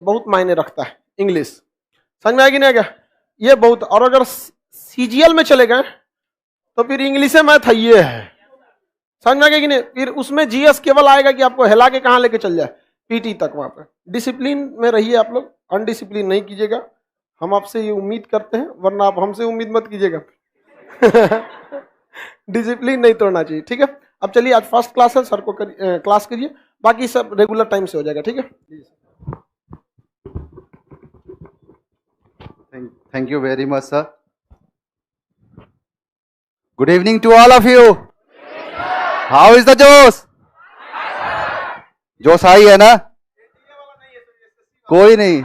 बहुत मायने रखता है इंग्लिश। समझ में आएगी नहीं आएगा ये बहुत। और अगर सीजीएल में चले गए तो फिर इंग्लिश मैथ है ये है। समझ में आएगा कि नहीं? फिर उसमें जीएस केवल आएगा कि आपको हिला के कहां लेके चल जाए, पीटी तक। वहां पर डिसिप्लिन में रहिए आप लोग, अनडिसिप्लिन नहीं कीजिएगा। हम आपसे ये उम्मीद करते हैं, वरना आप हमसे उम्मीद मत कीजिएगा। डिसिप्लिन नहीं तोड़ना चाहिए, ठीक है। अब चलिए, आज फर्स्ट क्लास है, सर को क्लास करिए, बाकी सब रेगुलर टाइम से हो जाएगा, ठीक है। Thank you very much, sir. Good evening to all of you. How is the जोश? जोश आई है ना? कोई नहीं,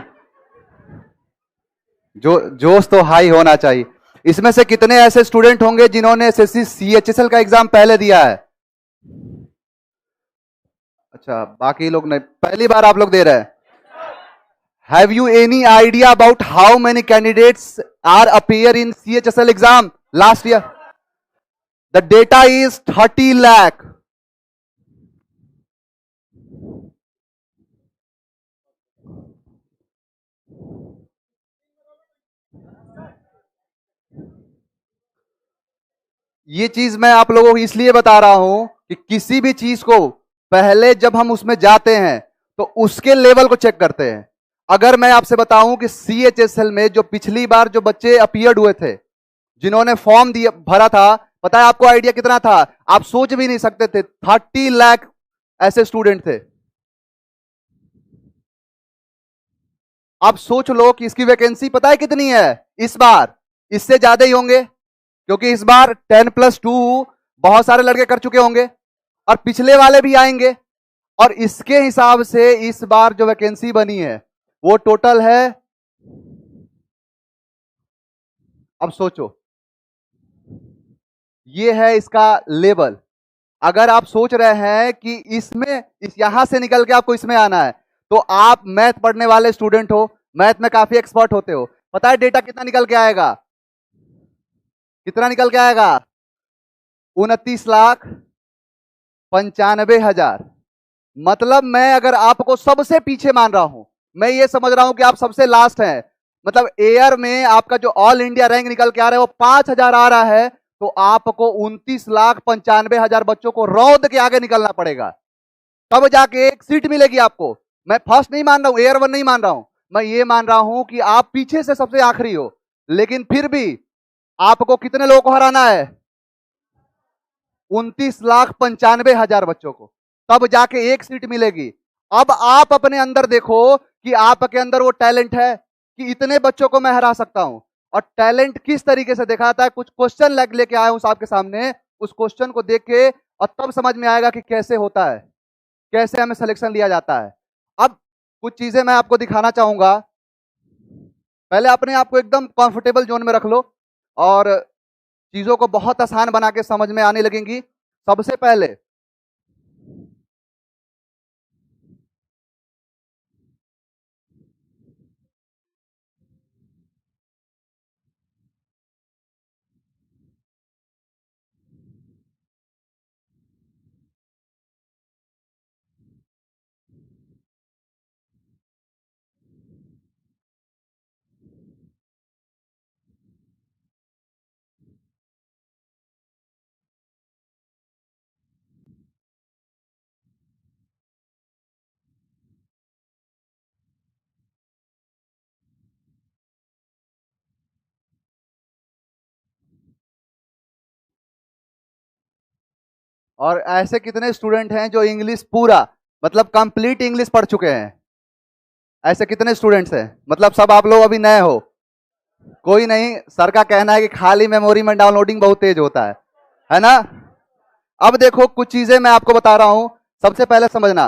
जोश तो हाई होना चाहिए। इसमें से कितने ऐसे स्टूडेंट होंगे जिन्होंने एसएससी सीएचएसएल का एग्जाम पहले दिया है? अच्छा, बाकी लोग नहीं, पहली बार आप लोग दे रहे हैं। Have you any idea about how many candidates are appear in CHSL exam last year? The data is 30 lakh. ये चीज मैं आप लोगों को इसलिए बता रहा हूं कि किसी भी चीज को पहले जब हम उसमें जाते हैं तो उसके लेवल को चेक करते हैं। अगर मैं आपसे बताऊं कि सीएचएसएल में जो पिछली बार जो बच्चे अपीयर्ड हुए थे, जिन्होंने फॉर्म दिया भरा था, पता है आपको आइडिया कितना था? आप सोच भी नहीं सकते थे, 30 लाख ऐसे स्टूडेंट थे। आप सोच लो कि इसकी वैकेंसी पता है कितनी है इस बार? इससे ज्यादा ही होंगे, क्योंकि इस बार 10+2 बहुत सारे लड़के कर चुके होंगे और पिछले वाले भी आएंगे। और इसके हिसाब से इस बार जो वैकेंसी बनी है वो टोटल है, अब सोचो, ये है इसका लेवल। अगर आप सोच रहे हैं कि इसमें यहां से निकल के आपको इसमें आना है, तो आप मैथ पढ़ने वाले स्टूडेंट हो, मैथ में काफी एक्सपर्ट होते हो। पता है डेटा कितना निकल के आएगा? कितना निकल के आएगा? 29,95,000। मतलब मैं अगर आपको सबसे पीछे मान रहा हूं, मैं ये समझ रहा हूं कि आप सबसे लास्ट हैं, मतलब एयर में आपका जो ऑल इंडिया रैंक निकल के आ रहा है वो 5,000 आ रहा है, तो आपको 29,95,000 बच्चों को रौंद के आगे निकलना पड़ेगा, तब जाके एक सीट मिलेगी आपको। मैं फर्स्ट नहीं मान रहा हूं, एयर 1 नहीं मान रहा हूं, मैं ये मान रहा हूं कि आप पीछे से सबसे आखिरी हो, लेकिन फिर भी आपको कितने लोगों को हराना है? 29,95,000 बच्चों को, तब जाके एक सीट मिलेगी। अब आप अपने अंदर देखो कि आपके अंदर वो टैलेंट है कि इतने बच्चों को मैं हरा सकता हूं। और टैलेंट किस तरीके से दिखाता है, कुछ क्वेश्चन लेके आया हूं आपके सामने, उस क्वेश्चन को देख के और तब समझ में आएगा कि कैसे होता है, कैसे हमें सिलेक्शन लिया जाता है। अब कुछ चीजें मैं आपको दिखाना चाहूंगा। पहले अपने आप को एकदम कंफर्टेबल जोन में रख लो और चीजों को बहुत आसान बना के समझ में आने लगेंगी। सबसे पहले और ऐसे कितने स्टूडेंट हैं जो इंग्लिश पूरा मतलब कंप्लीट इंग्लिश पढ़ चुके हैं? ऐसे कितने स्टूडेंट्स हैं? मतलब सब आप लोग अभी नए हो? कोई नहीं, सर का कहना है कि खाली मेमोरी में डाउनलोडिंग बहुत तेज होता है ना? अब देखो कुछ चीजें मैं आपको बता रहा हूं, सबसे पहले समझना।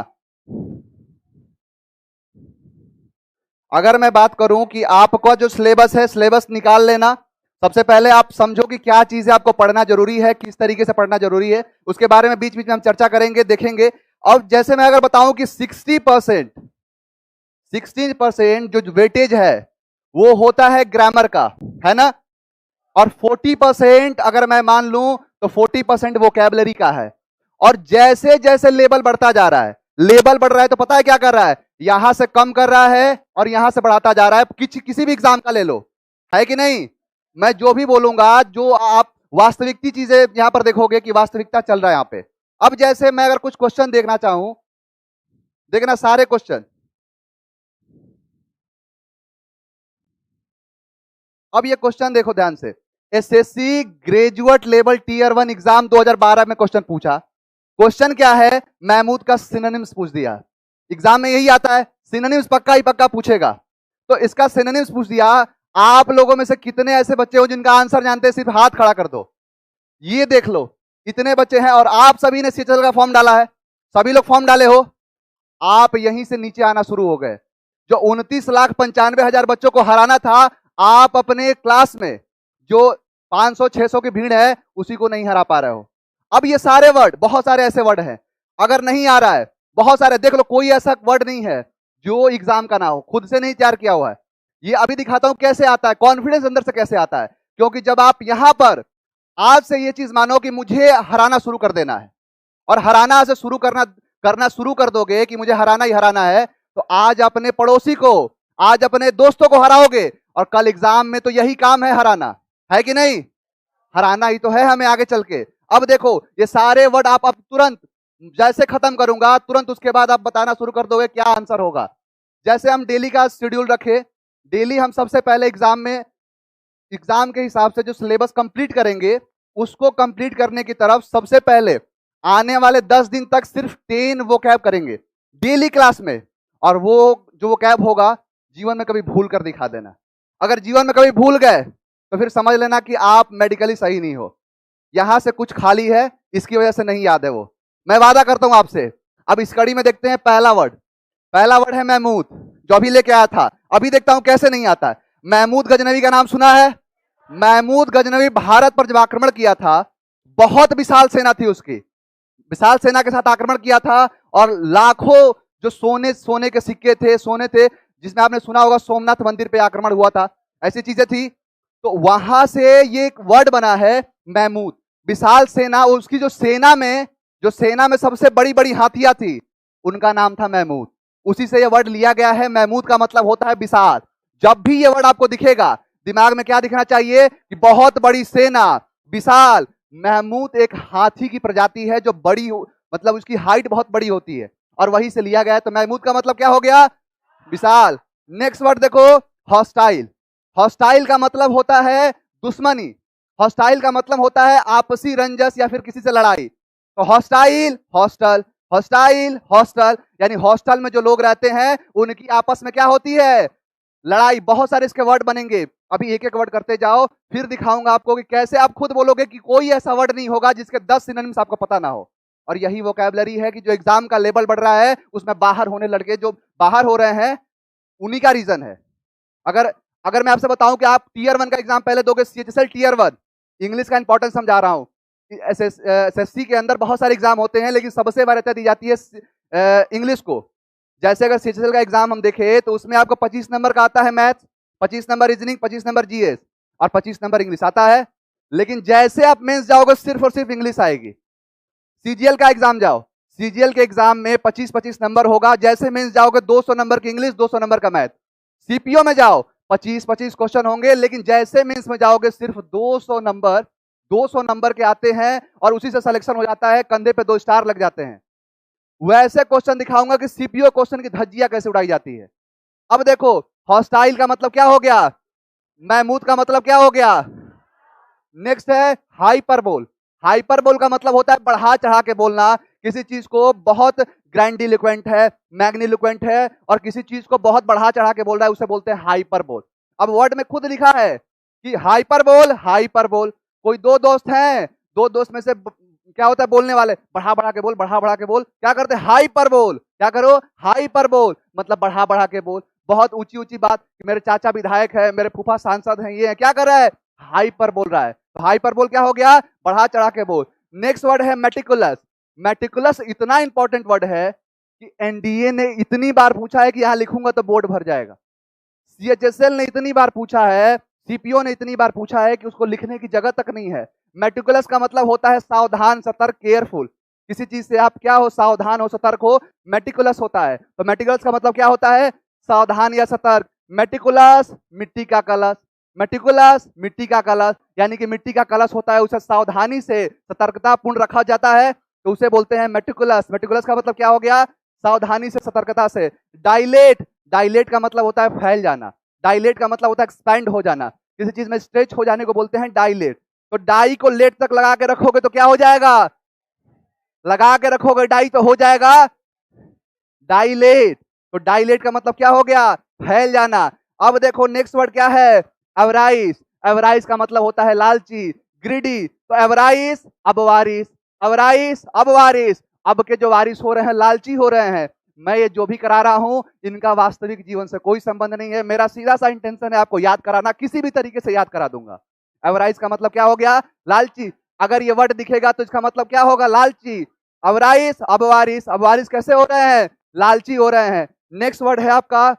अगर मैं बात करूं कि आपका जो सिलेबस है, सिलेबस निकाल लेना। सबसे पहले आप समझो कि क्या चीजें आपको पढ़ना जरूरी है, किस तरीके से पढ़ना जरूरी है, उसके बारे में बीच बीच में हम चर्चा करेंगे, देखेंगे। अब जैसे मैं अगर बताऊं कि 60% जो वेटेज है वो होता है ग्रामर का, है ना? और 40% अगर मैं मान लूं तो 40% वोकैबुलरी का है। और जैसे जैसे लेवल बढ़ता जा रहा है, लेवल बढ़ रहा है तो पता है क्या कर रहा है? यहां से कम कर रहा है और यहां से बढ़ाता जा रहा है। किसी भी एग्जाम का ले लो, है कि नहीं? मैं जो भी बोलूंगा, जो आप वास्तविकता चीजें यहां पर देखोगे कि वास्तविकता चल रहा है यहां पे। अब जैसे मैं अगर कुछ क्वेश्चन देखना चाहूं, देखना सारे क्वेश्चन। अब ये क्वेश्चन देखो ध्यान से। SSC graduate level tier 1 exam 2012 में क्वेश्चन पूछा। क्वेश्चन क्या है? महमूद का सिनोनिम्स पूछ दिया। एग्जाम में यही आता है, सिनोनिम्स पक्का ही पक्का पूछेगा। तो इसका सिनोनिम्स पूछ दिया। आप लोगों में से कितने ऐसे बच्चे हो जिनका आंसर जानते हैं? सिर्फ हाथ खड़ा कर दो। ये देख लो, इतने बच्चे हैं। और आप सभी ने सीएचएसएल का फॉर्म डाला है, सभी लोग फॉर्म डाले हो। आप यहीं से नीचे आना शुरू हो गए। जो 29,95,000 बच्चों को हराना था, आप अपने क्लास में जो 500-600 की भीड़ है उसी को नहीं हरा पा रहे हो। अब ये सारे वर्ड, बहुत सारे ऐसे वर्ड हैं, अगर नहीं आ रहा है, बहुत सारे देख लो, कोई ऐसा वर्ड नहीं है जो एग्जाम का ना हो, खुद से नहीं तैयार किया हुआ है। ये अभी दिखाता हूं कैसे आता है, कॉन्फिडेंस अंदर से कैसे आता है। क्योंकि जब आप यहां पर आज से ये चीज मानो कि मुझे हराना शुरू कर देना है, और हराना से शुरू करना शुरू कर दोगे कि मुझे हराना ही हराना है, तो आज अपने पड़ोसी को, आज अपने दोस्तों को हराओगे, और कल एग्जाम में तो यही काम है, हराना है कि नहीं? हराना ही तो है हमें आगे चल के। अब देखो ये सारे वर्ड आप अब तुरंत, जैसे खत्म करूंगा तुरंत उसके बाद आप बताना शुरू कर दोगे क्या आंसर होगा। जैसे हम डेली का शेड्यूल रखे, डेली हम सबसे पहले एग्जाम में, एग्जाम के हिसाब से जो सिलेबस कंप्लीट करेंगे, उसको कंप्लीट करने की तरफ सबसे पहले आने वाले 10 दिन तक सिर्फ 10 वोकैब करेंगे डेली क्लास में। और वो जो वोकैब होगा जीवन में कभी भूल कर दिखा देना। अगर जीवन में कभी भूल गए तो फिर समझ लेना कि आप मेडिकली सही नहीं हो। यहां से कुछ खाली है, इसकी वजह से नहीं याद है वो, मैं वादा करता हूं आपसे। अब इस कड़ी में देखते हैं पहला वर्ड है महमूद, जो अभी लेके आया था। अभी देखता हूं कैसे नहीं आता है। महमूद गजनवी का नाम सुना है? महमूद गजनवी भारत पर जब आक्रमण किया था, बहुत विशाल सेना थी उसकी, विशाल सेना के साथ आक्रमण किया था, और लाखों जो सोने के सिक्के थे, सोने थे, जिसमें आपने सुना होगा सोमनाथ मंदिर पे आक्रमण हुआ था, ऐसी चीजें थी। तो वहां से ये एक वर्ड बना है महमूद, विशाल सेना। उसकी जो सेना में सबसे बड़ी बड़ी हाथियां थी, उनका नाम था महमूद। उसी से ये वर्ड लिया गया है। महमूद का मतलब होता है विशाल। जब भी ये वर्ड आपको दिखेगा, दिमाग में क्या दिखना चाहिए कि बहुत बड़ी सेना, विशाल। महमूद एक हाथी की प्रजाति है जो बड़ी, मतलब उसकी हाइट बहुत बड़ी होती है, और वहीं से लिया गया है। तो महमूद का मतलब क्या हो गया? विशाल। नेक्स्ट वर्ड देखो, हॉस्टाइल। हॉस्टाइल का मतलब होता है दुश्मनी। हॉस्टाइल का मतलब होता है आपसी रंजस या फिर किसी से लड़ाई। तो हॉस्टाइल, हॉस्टल, हॉस्टाइल, हॉस्टल, यानी हॉस्टल में जो लोग रहते हैं उनकी आपस में क्या होती है? लड़ाई। बहुत सारे इसके वर्ड बनेंगे, अभी एक एक वर्ड करते जाओ, फिर दिखाऊंगा आपको कि कैसे आप खुद बोलोगे कि कोई ऐसा वर्ड नहीं होगा जिसके 10 सिनोनिम्स आपको पता ना हो। और यही वोकैबुलरी है कि जो एग्जाम का लेवल बढ़ रहा है, उसमें बाहर होने लड़के जो बाहर हो रहे हैं, उन्हीं का रीजन है। अगर मैं आपसे बताऊं कि आप टीयर 1 का एग्जाम पहले दोगे, सीएचएसएल टीयर 1, इंग्लिश का इंपॉर्टेंस समझा रहा हूं। एसएससी के अंदर बहुत सारे एग्जाम होते हैं, लेकिन सबसे वरीयता दी जाती है इंग्लिश को। जैसे अगर सीएचएसएल का एग्जाम हम देखें तो उसमें आपको 25 नंबर का आता है maths, 25 number reasoning, 25 number GS, और 25 नंबर इंग्लिश आता है। लेकिन जैसे आप मेंस जाओगे सिर्फ और सिर्फ इंग्लिश आएगी। सीजीएल का एग्जाम जाओ, सीजीएल के एग्जाम में 25-25 नंबर होगा। जैसे मेंस जाओगे 200 नंबर की इंग्लिश, 200 नंबर का मैथ। सीपीओ में जाओ 25-25 क्वेश्चन होंगे, लेकिन जैसे मेंस में जाओगे सिर्फ 200 नंबर के आते हैं, और उसी से सिलेक्शन हो जाता है, कंधे पे 2 स्टार लग जाते हैं। वैसे क्वेश्चन दिखाऊंगा कि सीपीओ क्वेश्चन की धज्जियां कैसे उड़ाई जाती है। अब देखो, हॉस्टाइल का मतलब क्या हो गया? महमूद का मतलब क्या हो गया? नेक्स्ट है हाइपरबोल। हाइपरबोल का मतलब होता है बढ़ा चढ़ा के बोलना। किसी चीज को बहुत ग्रैंडिलोक्वेंट है, मैग्निलोक्वेंट है, और किसी चीज को बहुत बढ़ा चढ़ा के बोल रहा है, उसे बोलते हैं हाइपरबोल। अब वर्ड में खुद लिखा है कि हाइपरबोल, हाइपरबोल। कोई 2 दोस्त हैं, 2 दोस्त में से क्या होता है बोलने वाले? बढ़ा बढ़ा के बोल, बढ़ा बढ़ा के बोल। क्या करते हैं? हाइपर बोल। क्या करो? हाइपर बोल, मतलब बढ़ा बढ़ा के बोल। बहुत ऊंची ऊंची बात, मेरे चाचा विधायक है, मेरे फूफा सांसद हैं, ये है, क्या कर रहा है? हाइपर बोल रहा है। तो हाइपर बोल क्या हो गया? बढ़ा चढ़ा के बोल। नेक्स्ट वर्ड है मेटिकुलस। मेटिकुलस इतना इंपॉर्टेंट वर्ड है कि एनडीए ने इतनी बार पूछा है कि यहां लिखूंगा तो बोर्ड भर जाएगा। सीएचएसएल ने इतनी बार पूछा है, सीपीओ ने इतनी बार पूछा है कि उसको लिखने की जगह तक नहीं है। मेटिकुलस का मतलब होता है सावधान, सतर्क, केयरफुल। किसी चीज से आप क्या हो, सावधान हो, सतर्क हो, मेटिकुलस होता है। तो मेटिकुलस का मतलब क्या होता है, सावधान या सतर्क। मेटिकुलस मिट्टी का कलश, मेटिकुलस मिट्टी का कलश, यानी कि मिट्टी का कलश होता है, उसे सावधानी से सतर्कता पूर्ण रखा जाता है, तो उसे बोलते हैं मेटिकुलस। मेटिकुलस का मतलब क्या हो गया, सावधानी से, सतर्कता से। डाइलेट, डाइलेट का मतलब होता है फैल जाना, डाइलेट का मतलब होता है एक्सपैंड हो जाना, किसी चीज में स्ट्रेच हो जाने को बोलते हैं डाइलेट। तो डाई को लेट तक लगा के रखोगे तो क्या हो जाएगा, लगा के रखोगे डाई तो हो जाएगा डाइलेट। तो डाइलेट का मतलब क्या हो गया, फैल जाना। अब देखो नेक्स्ट वर्ड क्या है, एवराइस। एवराइस का मतलब होता है लालची, ग्रीडी। तो एवराइस अब वारिस, एवराइस अब वारिस। अब के जो वारिस हो रहे हैं लालची हो रहे हैं। मैं ये जो भी करा रहा हूं इनका वास्तविक जीवन से कोई संबंध नहीं है, मेरा सीधा सा इंटेंशन है आपको याद कराना, किसी भी तरीके से याद करा दूंगा। एवराइस का मतलब क्या हो गया, लालची। अगर ये वर्ड दिखेगा तो इसका मतलब क्या होगा, लालची। अवराइस अब वारिस, अब वारिस कैसे हो रहे हैं, लालची हो रहे हैं। नेक्स्ट वर्ड है आपका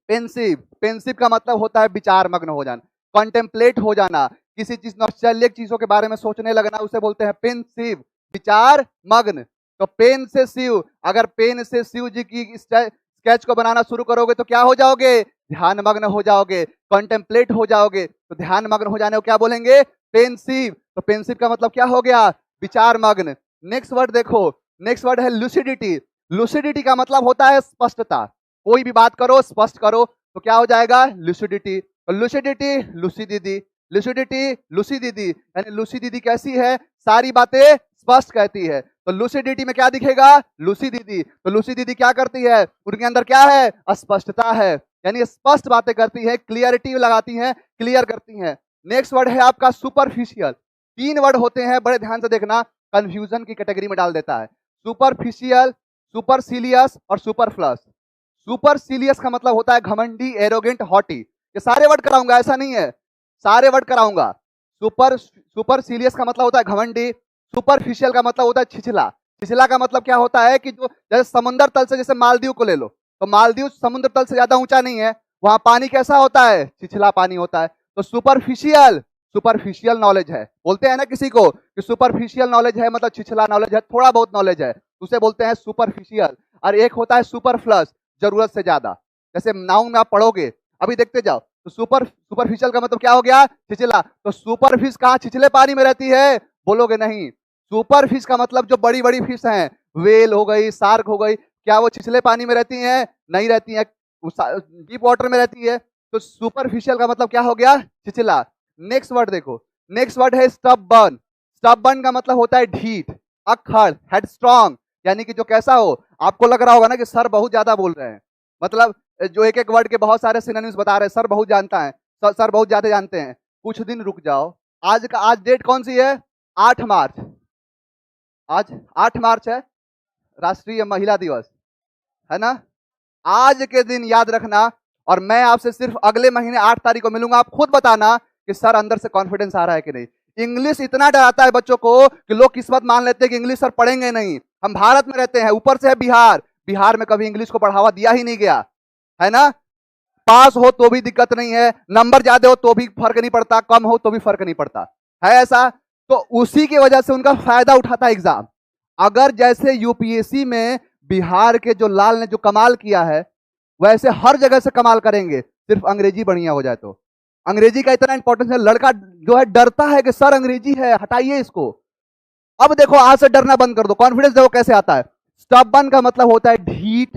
पेंसिव। पेंसिव का मतलब होता है विचार मग्न हो जाना, कॉन्टेम्पलेट हो जाना, किसी चीज नॉस्टैल्जिक चीजों के बारे में सोचने लगना, उसे बोलते हैं पेंसिव, विचार मग्न। तो पेन से शिव, अगर पेन से शिव जी की स्केच को बनाना शुरू करोगे तो क्या हो जाओगे, ध्यान मग्न हो जाओगे, कॉन्टेम्पलेट हो जाओगे। तो ध्यान मग्न हो जाने को क्या बोलेंगे, पेंसिव। तो पेंसिव का मतलब क्या हो गया, विचार मग्न। नेक्स्ट वर्ड देखो, नेक्स्ट वर्ड है लुसिडिटी। लुसिडिटी का मतलब होता है स्पष्टता, कोई भी बात करो स्पष्ट करो, तो क्या हो जाएगा लुसिडिटी। लुसिडिटी लुसी दीदी, लुसिडिटी लुसी दीदी, यानी लुसी दीदी कैसी है, सारी बातें स्पष्ट कहती है। तो लुसिडिटी में क्या दिखेगा, लुसी दीदी। तो लुसी दीदी क्या करती है, उनके अंदर क्या है, स्पष्टता है, यानी स्पष्ट बातें करती है, क्लियरिटी लगाती है, क्लियर करती है। नेक्स्ट वर्ड है आपका सुपरफिशियल। तीन वर्ड होते हैं, बड़े ध्यान से देखना, कंफ्यूजन की कैटेगरी में डाल देता है। सुपरफिशियल, सुपरसिलियस और सुपरफ्लस। सुपरसिलियस का मतलब होता है घमंडी, एरोगेंट, हॉटी। ये सारे वर्ड कराऊंगा, ऐसा नहीं है, सारे वर्ड कराऊंगा। सुपरसिलियस का मतलब होता है घमंडी, सुपरफिशियल का मतलब होता है छिछला। छिछला का मतलब क्या होता है कि जो जैसे समुद्र तल से, जैसे मालदीव को ले लो, तो मालदीव समुद्र तल से ज्यादा ऊंचा नहीं है, वहां पानी कैसा होता है, छिछला पानी होता है। तो सुपरफिशियल, सुपरफिशियल नॉलेज है, बोलते हैं ना किसी को कि सुपरफिशियल नॉलेज है, मतलब छिछला नॉलेज है, थोड़ा बहुत नॉलेज है, उसे बोलते हैं सुपरफिशियल। और एक होता है सुपरफ्लस, जरूरत से ज्यादा। जैसे नाउन में आप पढ़ोगे, अभी देखते जाओ, तो सुपरफिशियल का मतलब क्या हो गया, छिछला। तो सुपरफिश कहाँ छिछले पानी में रहती है, बोलोगे नहीं। सुपरफिश का मतलब जो बड़ी बड़ी फिश हैं, वेल हो गई, शार्क हो गई, क्या वो छिछले पानी में रहती हैं, नहीं रहती हैं, डीप वाटर में रहती है। तो सुपरफिशियल का मतलब क्या हो गया, छिछला। नेक्स्ट वर्ड देखो, नेक्स्ट वर्ड है स्टबबर्न। स्टबबर्न का मतलब होता है ढीठ, अक्खड़, हेडस्ट्रॉन्ग, यानी कि जो कैसा हो, आपको लग रहा होगा ना कि सर बहुत ज्यादा बोल रहे हैं, मतलब जो एक एक वर्ड के बहुत सारे सिनोनिम्स बता रहे हैं, सर बहुत जानता है, सर बहुत ज्यादा जानते हैं। कुछ दिन रुक जाओ, आज डेट कौन सी है, 8 मार्च, आज 8 मार्च है, राष्ट्रीय महिला दिवस है ना। आज के दिन याद रखना, और मैं आपसे सिर्फ अगले महीने 8 तारीख को मिलूंगा, आप खुद बताना कि सर अंदर से कॉन्फिडेंस आ रहा है कि नहीं। इंग्लिश इतना डराता है बच्चों को कि लोग किस्मत मान लेते हैं कि इंग्लिश सर पढ़ेंगे नहीं। हम भारत में रहते हैं, ऊपर से है बिहार, बिहार में कभी इंग्लिश को बढ़ावा दिया ही नहीं गया है ना। पास हो तो भी दिक्कत नहीं है, नंबर ज्यादा हो तो भी फर्क नहीं पड़ता, कम हो तो भी फर्क नहीं पड़ता है, ऐसा। तो उसी की वजह से उनका फायदा उठाता एग्जाम। अगर जैसे यूपीएससी में बिहार के जो लाल ने जो कमाल किया है, वैसे हर जगह से कमाल करेंगे, सिर्फ अंग्रेजी बढ़िया हो जाए तो। अंग्रेजी का इतना इंपॉर्टेंस है, लड़का जो है डरता है कि सर अंग्रेजी है, हटाइए इसको। अब देखो आज से डरना बंद कर दो, कॉन्फिडेंस देखो कैसे आता है। स्टबबर्न का मतलब होता है ढीठ,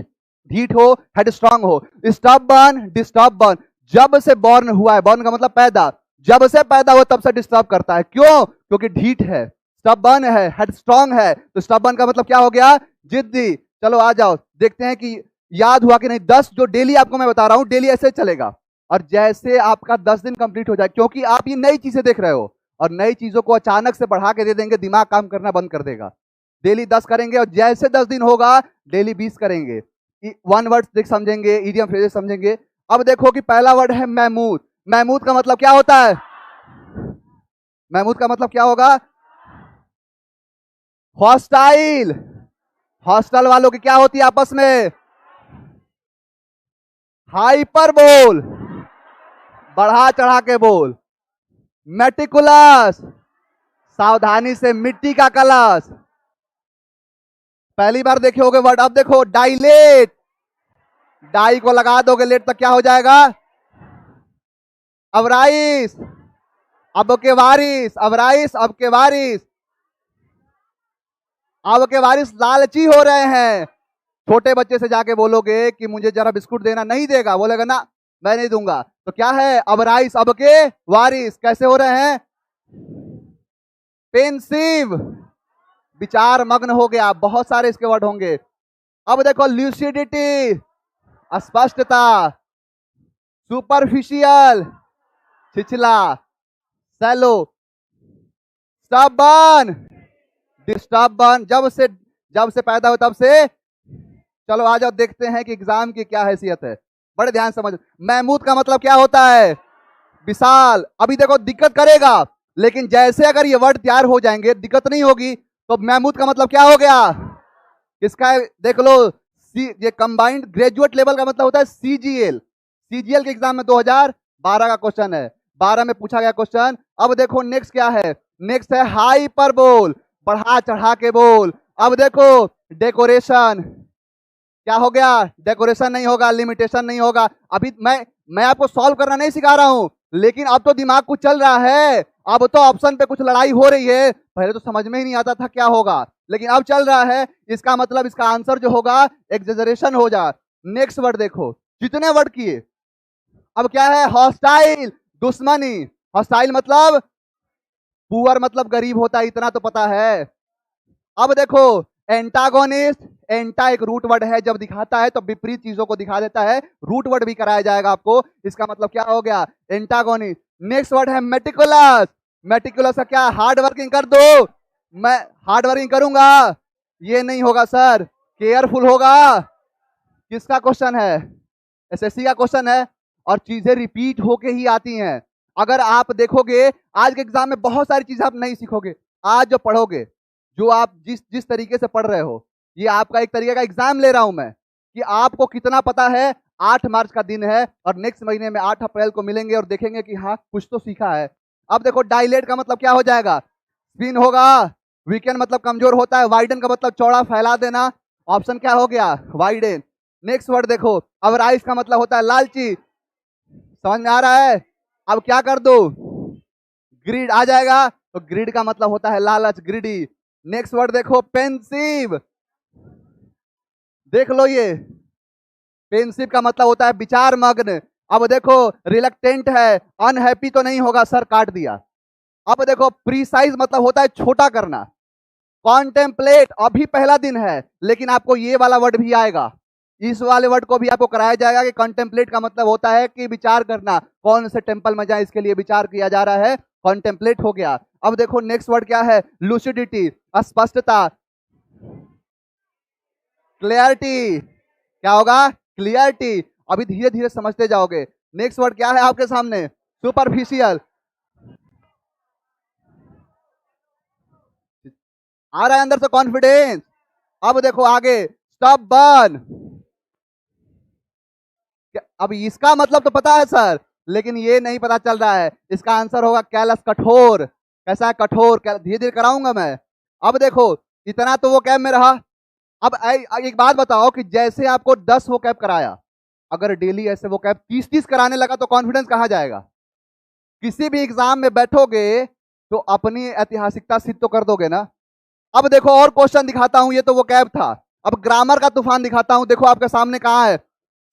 ढीठ हो, हेडस्ट्रॉन्ग हो। स्टबबर्न, डिस्टर्बन, जब से बॉर्न हुआ है, बॉर्न का मतलब पैदा, जब से पैदा हुआ तब से डिस्टर्ब करता है, क्यों, क्योंकि ढीठ है, स्टबबर्न है, हेडस्ट्रॉन्ग है। तो स्टबबर्न का मतलब क्या हो गया, जिद्दी। चलो आ जाओ, देखते हैं कि याद हुआ कि नहीं। 10 जो डेली आपको मैं बता रहा हूं, डेली ऐसे चलेगा, और जैसे आपका 10 दिन कंप्लीट हो जाए, क्योंकि आप ये नई चीजें देख रहे हो, और नई चीजों को अचानक से बढ़ा के दे देंगे, दिमाग काम करना बंद कर देगा। डेली 10 करेंगे, और जैसे 10 दिन होगा डेली 20 करेंगे। वन वर्ड देख समझेंगे, इडियम फ्रेजेस समझेंगे। अब देखो कि पहला वर्ड है महमूद। महमूद का मतलब क्या होता है, महमूद का मतलब क्या होगा, हॉस्टाइल। हॉस्टल वालों की क्या होती है आपस में, हाइपर बोल, बढ़ा चढ़ा के बोल। मेटिकुलस, सावधानी से, मिट्टी का कलश। पहली बार देखे होगे वर्ड, अब देखो डाइलेट, डाई को लगा दोगे लेट तक क्या हो जाएगा? अवराइस, अब के वारिस, अवराइस अब के वारिस, अब के वारिस लालची हो रहे हैं। छोटे बच्चे से जाके बोलोगे कि मुझे जरा बिस्कुट देना, नहीं देगा, बोलेगा ना मैं नहीं दूंगा। तो क्या है? अवराइस अब के वारिस। कैसे हो रहे हैं? पेंसिव, विचार मग्न हो गया। बहुत सारे इसके वर्ड होंगे। अब देखो ल्यूसिडिटी, स्पष्टता, सुपरफिशियल, छिछला, सैलो, स्टबर्न, डिस्टर्बन। जब से पैदा हो तब से। चलो आ जाओ देखते हैं कि एग्जाम की क्या हैसियत है। बड़े ध्यान समझ। महमूद का मतलब क्या होता है? विशाल। अभी देखो दिक्कत करेगा, लेकिन जैसे अगर ये वर्ड तैयार हो जाएंगे दिक्कत नहीं होगी। तो महमूद का मतलब क्या हो गया? इसका देख लो, ये कंबाइंड ग्रेजुएट लेवल का मतलब होता है सीजीएल। सीजीएल के एग्जाम में 2012 का क्वेश्चन है, 12 में पूछा गया क्वेश्चन। अब देखो नेक्स्ट क्या है? नेक्स्ट है हाइपरबोल, बढ़ा चढ़ा के बोल। अब देखो डेकोरेशन, क्या हो गया? डेकोरेशन नहीं होगा, लिमिटेशन नहीं होगा। अभी मैं आपको सॉल्व करना नहीं सिखा रहा हूं, लेकिन अब तो दिमाग कुछ चल रहा है। अब तो ऑप्शन पे कुछ लड़ाई हो रही है। पहले तो समझ में ही नहीं आता था क्या होगा, लेकिन अब चल रहा है। इसका मतलब इसका आंसर जो होगा एक्सेजरेशन हो जा। नेक्स्ट वर्ड देखो, जितने वर्ड किए। अब क्या है? हॉस्टाइल, दुश्मनी। हॉस्टाइल मतलब पुअर, मतलब गरीब होता है, इतना तो पता है। अब देखो एंटागोनिस्ट, एंटा एक रूट वर्ड है, जब दिखाता है तो विपरीत चीजों को दिखा देता है। रूट वर्ड भी कराया जाएगा आपको। इसका मतलब क्या हो गया? एंटागोनिस्ट। नेक्स्ट वर्ड है मेटिकुलस। मेटिकुलस का क्या? हार्ड वर्किंग कर दो। मैं हार्ड वर्किंग करूंगा, ये नहीं होगा सर। केयरफुल होगा। किसका क्वेश्चन है? एसएससी का क्वेश्चन है। और चीजें रिपीट होके ही आती हैं। अगर आप देखोगे आज के एग्जाम में बहुत सारी चीजें आप नहीं सीखोगे। आज जो पढ़ोगे, जो आप जिस जिस तरीके से पढ़ रहे हो, ये आपका एक तरीके का एग्जाम ले रहा हूं मैं कि आपको कितना पता है। 8 मार्च का दिन है और नेक्स्ट महीने में 8 अप्रैल को मिलेंगे और देखेंगे कि हाँ कुछ तो सीखा है। अब देखो डायलेट का मतलब क्या हो जाएगा? स्पिन होगा। वीकेंड मतलब कमजोर होता है। वाइडन का मतलब चौड़ा, फैला देना। ऑप्शन क्या हो गया? वाइडन। नेक्स्ट वर्ड देखो, अब राइस का मतलब होता है लालची। समझ में आ रहा है? अब क्या कर दो? ग्रीड आ जाएगा। तो ग्रीड का मतलब होता है लालच, ग्रीडी। नेक्स्ट वर्ड देखो पेंसिव, देख लो ये पेंसिव का मतलब होता है विचार मग्न। अब देखो रिलक्टेंट है, अनहैप्पी तो नहीं होगा, सर काट दिया। अब देखो प्रीसाइज मतलब होता है छोटा करना। कॉन्टेम्पलेट, अभी पहला दिन है लेकिन आपको ये वाला वर्ड भी आएगा। इस वाले वर्ड को भी आपको कराया जाएगा कि कॉन्टेम्पलेट का मतलब होता है कि विचार करना। कौन से टेंपल में जाए इसके लिए विचार किया जा रहा है, कॉन्टेम्पलेट हो गया। अब देखो नेक्स्ट वर्ड क्या है? लूसिडिटी, स्पष्टता, क्लियरिटी। क्या होगा? क्लियरिटी। अभी धीरे धीरे समझते जाओगे। नेक्स्ट वर्ड क्या है आपके सामने? सुपरफिशियल। आ रहा है अंदर से कॉन्फिडेंस। अब देखो आगे स्टबर्न। अब इसका मतलब तो पता है सर, लेकिन ये नहीं पता चल रहा है। इसका आंसर होगा कैलस, कठोर। कैसा है? कठोर। धीरे धीरे कराऊंगा मैं। अब देखो इतना तो वो कैब में रहा। अब एक बात बताओ कि जैसे आपको 10 वो कैब कराया, अगर डेली ऐसे वो कैब 30-30 कराने लगा तो कॉन्फिडेंस कहां जाएगा? किसी भी एग्जाम में बैठोगे तो अपनी ऐतिहासिकता सिद्ध तो कर दोगे ना। अब देखो और क्वेश्चन दिखाता हूं, ये तो वो कैब था। अब ग्रामर का तूफान दिखाता हूं। देखो आपके सामने कहां है?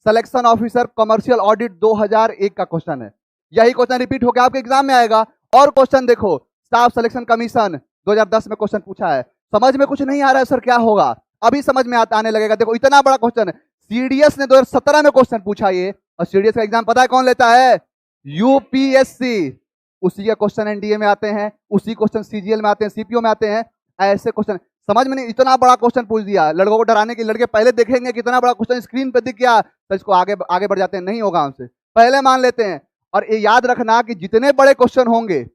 सिलेक्शन ऑफिसर कमर्शियल ऑडिट 2001 का क्वेश्चन है। यही क्वेश्चन रिपीट होकर आपके एग्जाम में आएगा। और क्वेश्चन देखो स्टाफ सिलेक्शन कमीशन 2010 में क्वेश्चन पूछा है। समझ में कुछ नहीं आ रहा है सर क्या होगा? अभी समझ में आने लगेगा। देखो इतना बड़ा क्वेश्चन है। सीडीएस ने 2017 में क्वेश्चन पूछा ये, और सीडीएस का एग्जाम पता है कौन लेता है? यूपीएससी। उसी के क्वेश्चन एनडीए में आते हैं, उसी क्वेश्चन सीजीएल में आते हैं, सीपीओ में आते हैं। ऐसे क्वेश्चन समझ में नहीं। इतना बड़ा क्वेश्चन पूछ दिया लड़कों को डराने के। लड़के पहले देखेंगे कितना बड़ा क्वेश्चन स्क्रीन पे दिख गया तो इसको आगे आगे बढ़ जाते हैं, नहीं होगा हमसे, पहले मान लेते हैं। और ये याद रखना कि जितने बड़े क्वेश्चन होंगे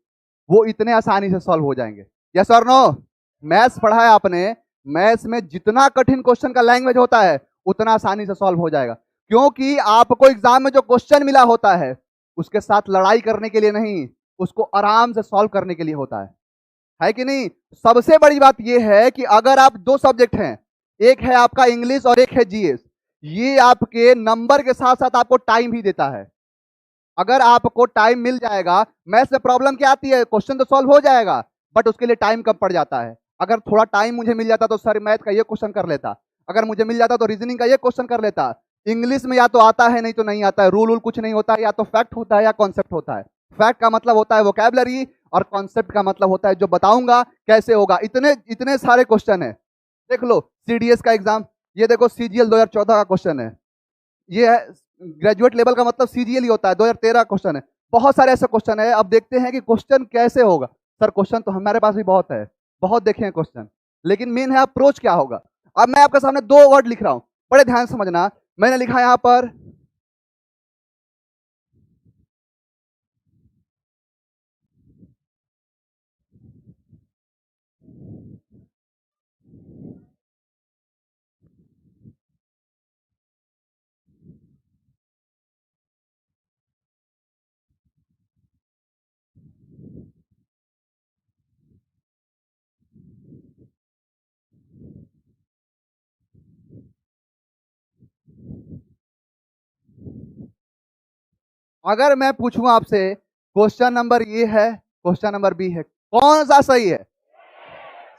वो इतने आसानी से सॉल्व हो जाएंगे। यस और नो? मैथ्स पढ़ा है आपने, मैथ्स में जितना कठिन क्वेश्चन का लैंग्वेज होता है उतना आसानी से सॉल्व हो जाएगा। क्योंकि आपको एग्जाम में जो क्वेश्चन मिला होता है उसके साथ लड़ाई करने के लिए नहीं, उसको आराम से सॉल्व करने के लिए होता है कि नहीं? सबसे बड़ी बात यह है कि अगर आप 2 सब्जेक्ट हैं, एक है आपका इंग्लिश और एक है जीएस। ये आपके नंबर के साथ साथ आपको टाइम भी देता है। अगर आपको टाइम मिल जाएगा, मैथ्स में प्रॉब्लम क्या आती है, क्वेश्चन तो सॉल्व हो जाएगा बट उसके लिए टाइम कम पड़ जाता है। अगर थोड़ा टाइम मुझे मिल जाता तो सर मैथ का ये क्वेश्चन कर लेता, अगर मुझे मिल जाता तो रीजनिंग का ये क्वेश्चन कर लेता। इंग्लिश में या तो आता है नहीं तो नहीं आता है, रूल कुछ नहीं होता है, या तो फैक्ट होता है या कॉन्सेप्ट होता है। फैक्ट का मतलब होता है वोकैबुलरी और कॉन्सेप्ट का मतलब होता है जो बताऊंगा कैसे होगा। इतने इतने सारे क्वेश्चन है। देख लो सीडीएस का एग्जाम, ये देखो सीजीएल 2014 का क्वेश्चन है, ये है ग्रेजुएट लेवल का मतलब सीजीएल ही होता है, 2013 क्वेश्चन है। बहुत सारे ऐसे क्वेश्चन है। अब देखते हैं कि क्वेश्चन कैसे होगा। सर क्वेश्चन तो हमारे पास भी बहुत है, बहुत देखे हैं क्वेश्चन, लेकिन मेन है अप्रोच क्या होगा। अब मैं आपके सामने दो वर्ड लिख रहा हूं, बड़े ध्यान से समझना। मैंने लिखा यहां पर अगर मैं पूछूं आपसे क्वेश्चन नंबर ए है, क्वेश्चन नंबर बी है, कौन सा सही है?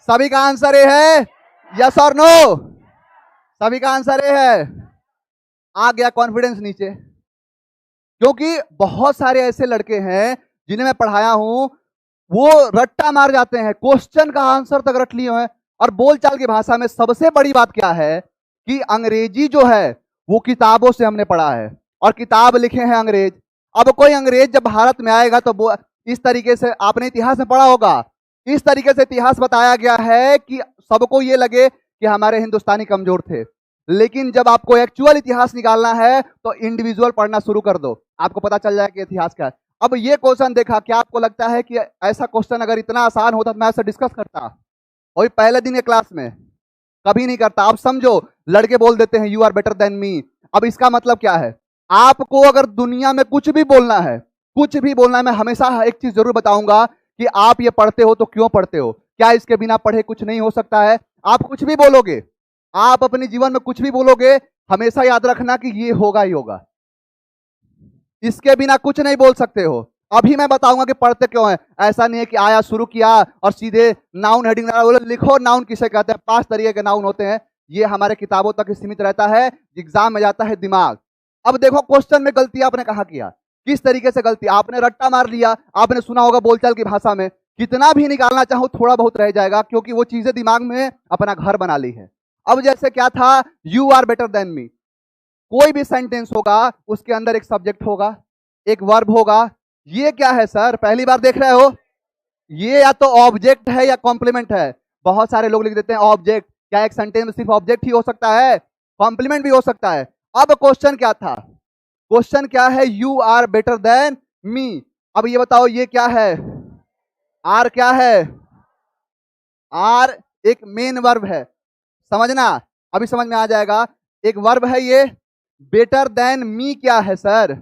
सभी का आंसर ए है, यस और नो? सभी का आंसर ए है। आ गया कॉन्फिडेंस नीचे, क्योंकि बहुत सारे ऐसे लड़के हैं जिन्हें मैं पढ़ाया हूं, वो रट्टा मार जाते हैं, क्वेश्चन का आंसर तक रट लिए हैं। और बोलचाल की भाषा में सबसे बड़ी बात क्या है कि अंग्रेजी जो है वो किताबों से हमने पढ़ा है और किताब लिखे हैं अंग्रेज। अब कोई अंग्रेज जब भारत में आएगा तो वो इस तरीके से, आपने इतिहास में पढ़ा होगा, इस तरीके से इतिहास बताया गया है कि सबको ये लगे कि हमारे हिंदुस्तानी कमजोर थे। लेकिन जब आपको एक्चुअल इतिहास निकालना है तो इंडिविजुअल पढ़ना शुरू कर दो, आपको पता चल जाएगा कि इतिहास क्या है। अब ये क्वेश्चन देखा, क्या आपको लगता है कि ऐसा क्वेश्चन अगर इतना आसान होता तो मैं ऐसे डिस्कस करता? वही पहले दिन के क्लास में कभी नहीं करता। अब समझो, लड़के बोल देते हैं you are better than me. अब इसका मतलब क्या है? आपको अगर दुनिया में कुछ भी बोलना है, कुछ भी बोलना है, मैं हमेशा एक चीज जरूर बताऊंगा कि आप ये पढ़ते हो तो क्यों पढ़ते हो, क्या इसके बिना पढ़े कुछ नहीं हो सकता है? आप कुछ भी बोलोगे, आप अपने जीवन में कुछ भी बोलोगे, हमेशा याद रखना कि ये होगा ही होगा, इसके बिना कुछ नहीं बोल सकते हो। अभी मैं बताऊंगा कि पढ़ते क्यों है। ऐसा नहीं है कि आया शुरू किया और सीधे नाउन हेडिंग लिखो। नाउन किसे कहते हैं? 5 तरीके के नाउन होते हैं, ये हमारे किताबों तक सीमित रहता है, एग्जाम में जाता है दिमाग। अब देखो क्वेश्चन में गलती आपने कहा किया, किस तरीके से गलती, आपने रट्टा मार लिया। आपने सुना होगा बोलचाल की भाषा में, कितना भी निकालना चाहो थोड़ा बहुत रह जाएगा, क्योंकि वो चीजें दिमाग में अपना घर बना ली है। अब जैसे क्या था, you are better than me, कोई भी सेंटेंस होगा उसके अंदर एक सब्जेक्ट होगा, एक वर्ब होगा। ये क्या है सर, पहली बार देख रहे हो? ये या तो ऑब्जेक्ट है या कॉम्प्लीमेंट है। बहुत सारे लोग लिख देते हैं ऑब्जेक्ट। क्या एक सेंटेंस में सिर्फ ऑब्जेक्ट ही हो सकता है? कॉम्प्लीमेंट भी हो सकता है। अब क्वेश्चन क्या था? क्वेश्चन क्या है? You are better than me. अब ये बताओ ये क्या है? आर क्या है? आर एक मेन वर्ब है, समझना, अभी समझ में आ जाएगा। एक वर्ब है ये। बेटर देन मी क्या है सर?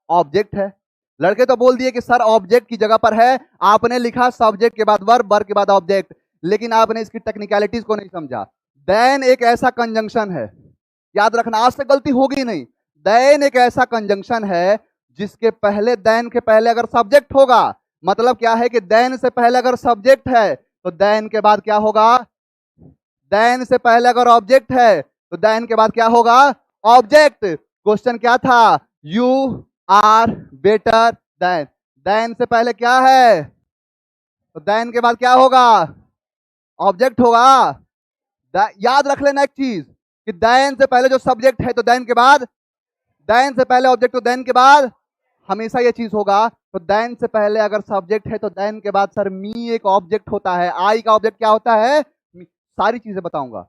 ऑब्जेक्ट है। लड़के तो बोल दिए कि सर ऑब्जेक्ट की जगह पर है, आपने लिखा सब्जेक्ट के बाद वर्ब, वर्ब के बाद ऑब्जेक्ट, लेकिन आपने इसकी टेक्निकलिटीज को नहीं समझा। देन एक ऐसा कंजंक्शन है, याद रखना, आज से गलती होगी नहीं। देन एक ऐसा कंजंक्शन है जिसके पहले, देन के पहले अगर सब्जेक्ट होगा, मतलब क्या है कि देन से पहले अगर सब्जेक्ट है तो देन के बाद क्या होगा? देन से पहले अगर ऑब्जेक्ट है तो देन के बाद क्या होगा? ऑब्जेक्ट। क्वेश्चन क्या था? You are better than, than से पहले क्या है तो देन के बाद क्या होगा? ऑब्जेक्ट होगा। याद रख लेना एक चीज कि देन से पहले जो सब्जेक्ट है तो देन के बाद, देन से पहले ऑब्जेक्ट तो देन के बाद, हमेशा ये चीज होगा। तो देन से पहले अगर सब्जेक्ट है तो देन के बाद सर मी एक ऑब्जेक्ट होता है। आई का ऑब्जेक्ट क्या होता है? सारी चीजें बताऊंगा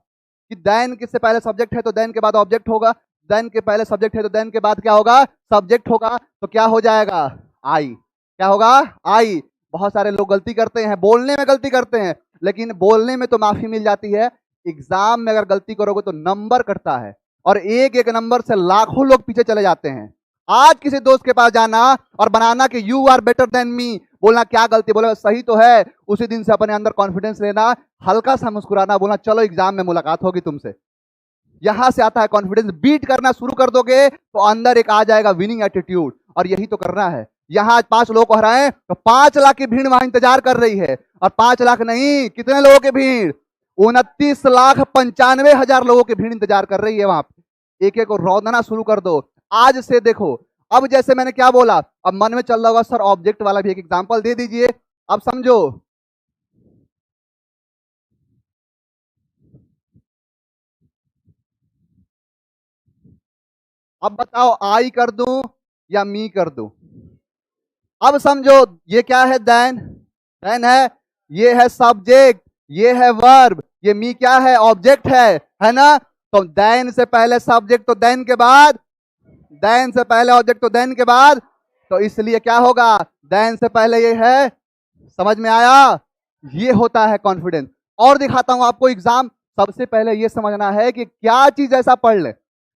कि देन किससे पहले सब्जेक्ट है तो देन के बाद ऑब्जेक्ट होगा, देन के पहले सब्जेक्ट है तो देन के बाद क्या होगा? सब्जेक्ट होगा। तो क्या हो जाएगा? आई। क्या होगा? आई। बहुत सारे लोग गलती करते हैं, बोलने में गलती करते हैं, लेकिन बोलने में तो माफी मिल जाती है, एग्जाम में अगर गलती करोगे तो नंबर कटता है, और एक एक नंबर से लाखों लोग पीछे चले जाते हैं। आज किसी दोस्त के पास जाना और बनाना कि you are better than me, बोलना क्या गलती, बोला सही तो है। उसी दिन से अपने अंदर कॉन्फिडेंस लेना, हल्का सा मुस्कुराना, बोलना चलो एग्जाम में मुलाकात होगी तुमसे। यहां से आता है कॉन्फिडेंस। बीट करना शुरू कर दोगे तो अंदर एक आ जाएगा विनिंग एटीट्यूड, और यही तो करना है। यहां आज 5 लोगों को हराएं तो 5 लाख की भीड़ वहां इंतजार कर रही है। और 5 लाख नहीं, कितने लोगों की भीड़, 29,95,000 लोगों की भीड़ इंतजार कर रही है वहां पे। एक एक को रौंदना शुरू कर दो आज से। देखो अब जैसे मैंने क्या बोला, अब मन में चल रहा होगा सर ऑब्जेक्ट वाला भी एक एग्जांपल दे दीजिए। अब समझो, अब बताओ आई कर दूं या मी कर दूं। अब समझो ये क्या है, देन, देन है, ये है सब्जेक्ट, ये है वर्ब, ये मी क्या है, ऑब्जेक्ट है ना। तो देन से पहले सब्जेक्ट तो देन के बाद, देन से पहले ऑब्जेक्ट तो देन के बाद, तो इसलिए क्या होगा, देन से पहले ये है। समझ में आया, ये होता है कॉन्फिडेंस। और दिखाता हूं आपको एग्जाम। सबसे पहले ये समझना है कि क्या चीज ऐसा पढ़ ले।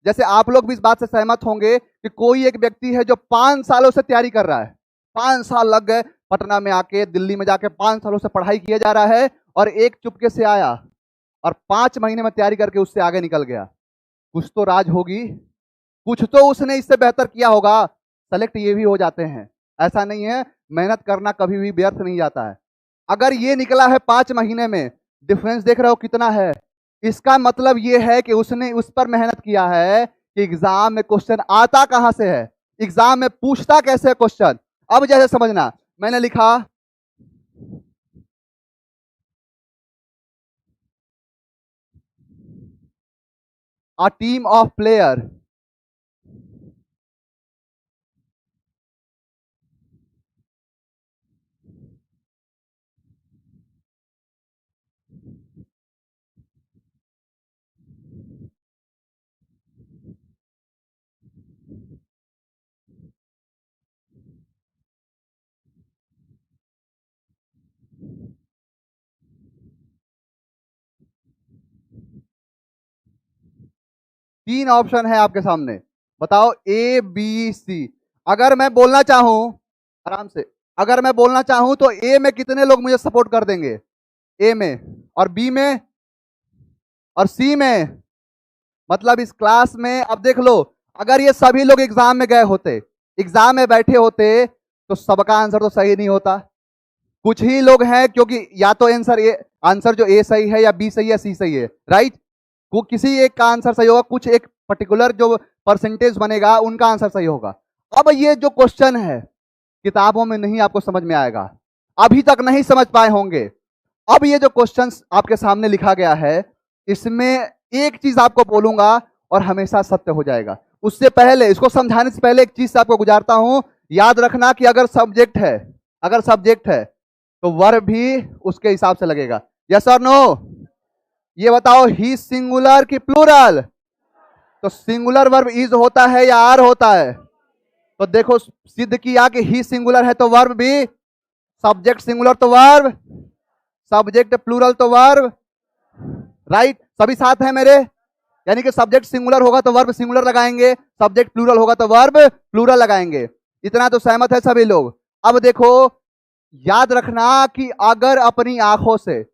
जैसे आप लोग भी इस बात से सहमत होंगे कि कोई एक व्यक्ति है जो 5 सालों से तैयारी कर रहा है, 5 साल लग गए, पटना में आके, दिल्ली में जाके 5 सालों से पढ़ाई किया जा रहा है, और एक चुपके से आया और 5 महीने में तैयारी करके उससे आगे निकल गया। कुछ तो राज होगी, कुछ तो उसने इससे बेहतर किया होगा। सेलेक्ट ये भी हो जाते हैं, ऐसा नहीं है। मेहनत करना कभी भी व्यर्थ नहीं जाता है। अगर ये निकला है 5 महीने में, डिफरेंस देख रहे हो कितना है, इसका मतलब ये है कि उसने उस पर मेहनत किया है कि एग्जाम में क्वेश्चन आता कहां से है, एग्जाम में पूछता कैसे है क्वेश्चन। अब जैसे समझना, मैंने लिखा अ टीम ऑफ प्लेयर, तीन ऑप्शन है आपके सामने, बताओ ए बी सी। अगर मैं बोलना चाहूं, आराम से, अगर मैं बोलना चाहूं तो ए में कितने लोग मुझे सपोर्ट कर देंगे, ए में, और बी में, और सी में। मतलब इस क्लास में अब देख लो, अगर ये सभी लोग एग्जाम में गए होते, एग्जाम में बैठे होते, तो सबका आंसर तो सही नहीं होता। कुछ ही लोग हैं, क्योंकि या तो आंसर जो ए सही है, या बी सही है, या सी सही है, राइट। वो किसी एक का आंसर सही होगा, कुछ एक पर्टिकुलर जो परसेंटेज बनेगा उनका आंसर सही होगा। अब ये जो क्वेश्चन है किताबों में नहीं आपको समझ में आएगा, अभी तक नहीं समझ पाए होंगे। अब ये जो क्वेश्चन आपके सामने लिखा गया है, इसमें एक चीज आपको बोलूंगा और हमेशा सत्य हो जाएगा। उससे पहले, इसको समझाने से पहले एक चीज से आपको गुजारता हूं, याद रखना कि अगर सब्जेक्ट है, अगर सब्जेक्ट है तो वर्ब भी उसके हिसाब से लगेगा। यस और नो। ये बताओ, ही सिंगुलर की प्लूरल, तो सिंगुलर वर्ब इज होता है या आर होता है। तो देखो सिद्ध किया कि ही सिंगुलर है तो वर्ब भी, सब्जेक्ट सिंगुलर तो वर्ब, सब्जेक्ट प्लूरल तो वर्ब, राइट। सभी साथ हैं मेरे, यानी कि सब्जेक्ट सिंगुलर होगा तो वर्ब सिंगुलर लगाएंगे, सब्जेक्ट प्लूरल होगा तो वर्ब प्लूरल लगाएंगे। इतना तो सहमत है सभी लोग। अब देखो, याद रखना कि अगर अपनी आंखों से,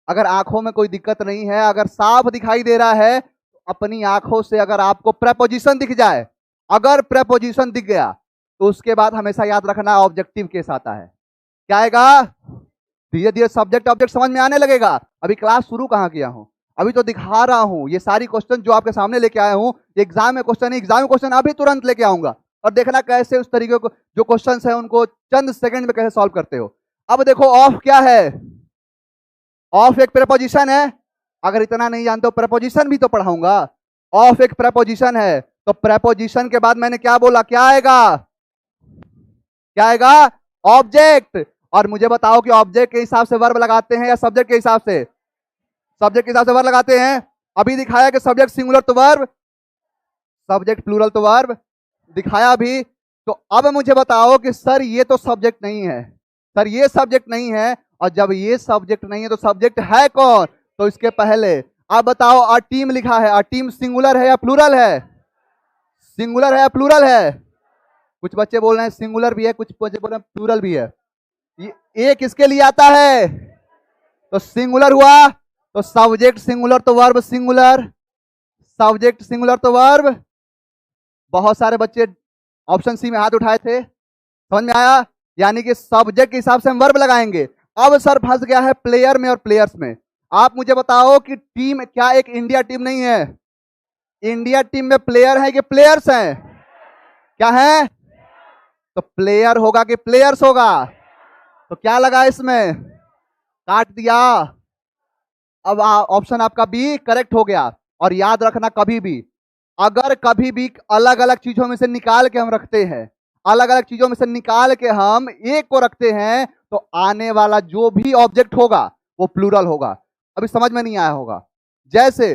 अगर आंखों में कोई दिक्कत नहीं है, अगर साफ दिखाई दे रहा है, तो अपनी आंखों से अगर आपको प्रेपोजिशन दिख जाए, अगर प्रेपोजिशन दिख गया, तो उसके बाद हमेशा याद रखना ऑब्जेक्टिव केस आता है। क्या आएगा, धीरे धीरे सब्जेक्ट ऑब्जेक्ट समझ में आने लगेगा। अभी क्लास शुरू कहां किया हूं, अभी तो दिखा रहा हूं। ये सारी क्वेश्चन जो आपके सामने लेके आया हूं, एग्जाम में क्वेश्चन है, एग्जाम में क्वेश्चन अभी तुरंत लेके आऊंगा, और देखना कैसे उस तरीके को जो क्वेश्चन है उनको चंद सेकंड में कैसे सॉल्व करते हो। अब देखो, ऑफ क्या है, ऑफ एक प्रेपोजिशन है। अगर इतना नहीं जानते हो, प्रेपोजिशन भी तो पढ़ाऊंगा। ऑफ एक प्रेपोजिशन है, तो प्रेपोजिशन के बाद मैंने क्या बोला, क्या आएगा, क्या आएगा, ऑब्जेक्ट। और मुझे बताओ कि ऑब्जेक्ट के हिसाब से वर्ब लगाते हैं या सब्जेक्ट के हिसाब से, सब्जेक्ट के हिसाब से वर्ब लगाते हैं। अभी दिखाया कि सब्जेक्ट सिंगुलर तो वर्ब, सब्जेक्ट प्लूरल तो वर्ब, दिखाया अभी। तो अब मुझे बताओ कि सर ये तो सब्जेक्ट नहीं है, सर ये सब्जेक्ट नहीं है, और जब ये सब्जेक्ट नहीं है तो सब्जेक्ट है कौन। तो इसके पहले आप बताओ, अ टीम लिखा है, अ टीम सिंगुलर है या प्लूरल है, सिंगुलर है या प्लूरल है। कुछ बच्चे बोल रहे हैं सिंगुलर भी है, कुछ बच्चे बोल रहे हैं प्लूरल भी है। ये किसके लिए आता है? तो सिंगुलर हुआ, तो सब्जेक्ट सिंगुलर तो वर्ब सिंगुलर, सब्जेक्ट सिंगुलर तो वर्ब। बहुत सारे बच्चे ऑप्शन सी में हाथ उठाए थे, समझ में आया? यानी कि सब्जेक्ट के हिसाब से हम वर्ब लगाएंगे। अब सर फंस गया है प्लेयर में और प्लेयर्स में। आप मुझे बताओ कि टीम क्या एक इंडिया टीम नहीं है? इंडिया टीम में प्लेयर है कि प्लेयर्स हैं? क्या है? तो प्लेयर होगा कि प्लेयर्स होगा? तो क्या लगा इसमें? काट दिया। अब ऑप्शन आपका बी करेक्ट हो गया। और याद रखना, कभी भी अगर कभी भी अलग अलग चीजों में से निकाल के हम रखते हैं, अलग अलग चीजों में से निकाल के हम एक को रखते हैं, तो आने वाला जो भी ऑब्जेक्ट होगा वो प्लूरल होगा। अभी समझ में नहीं आया होगा। जैसे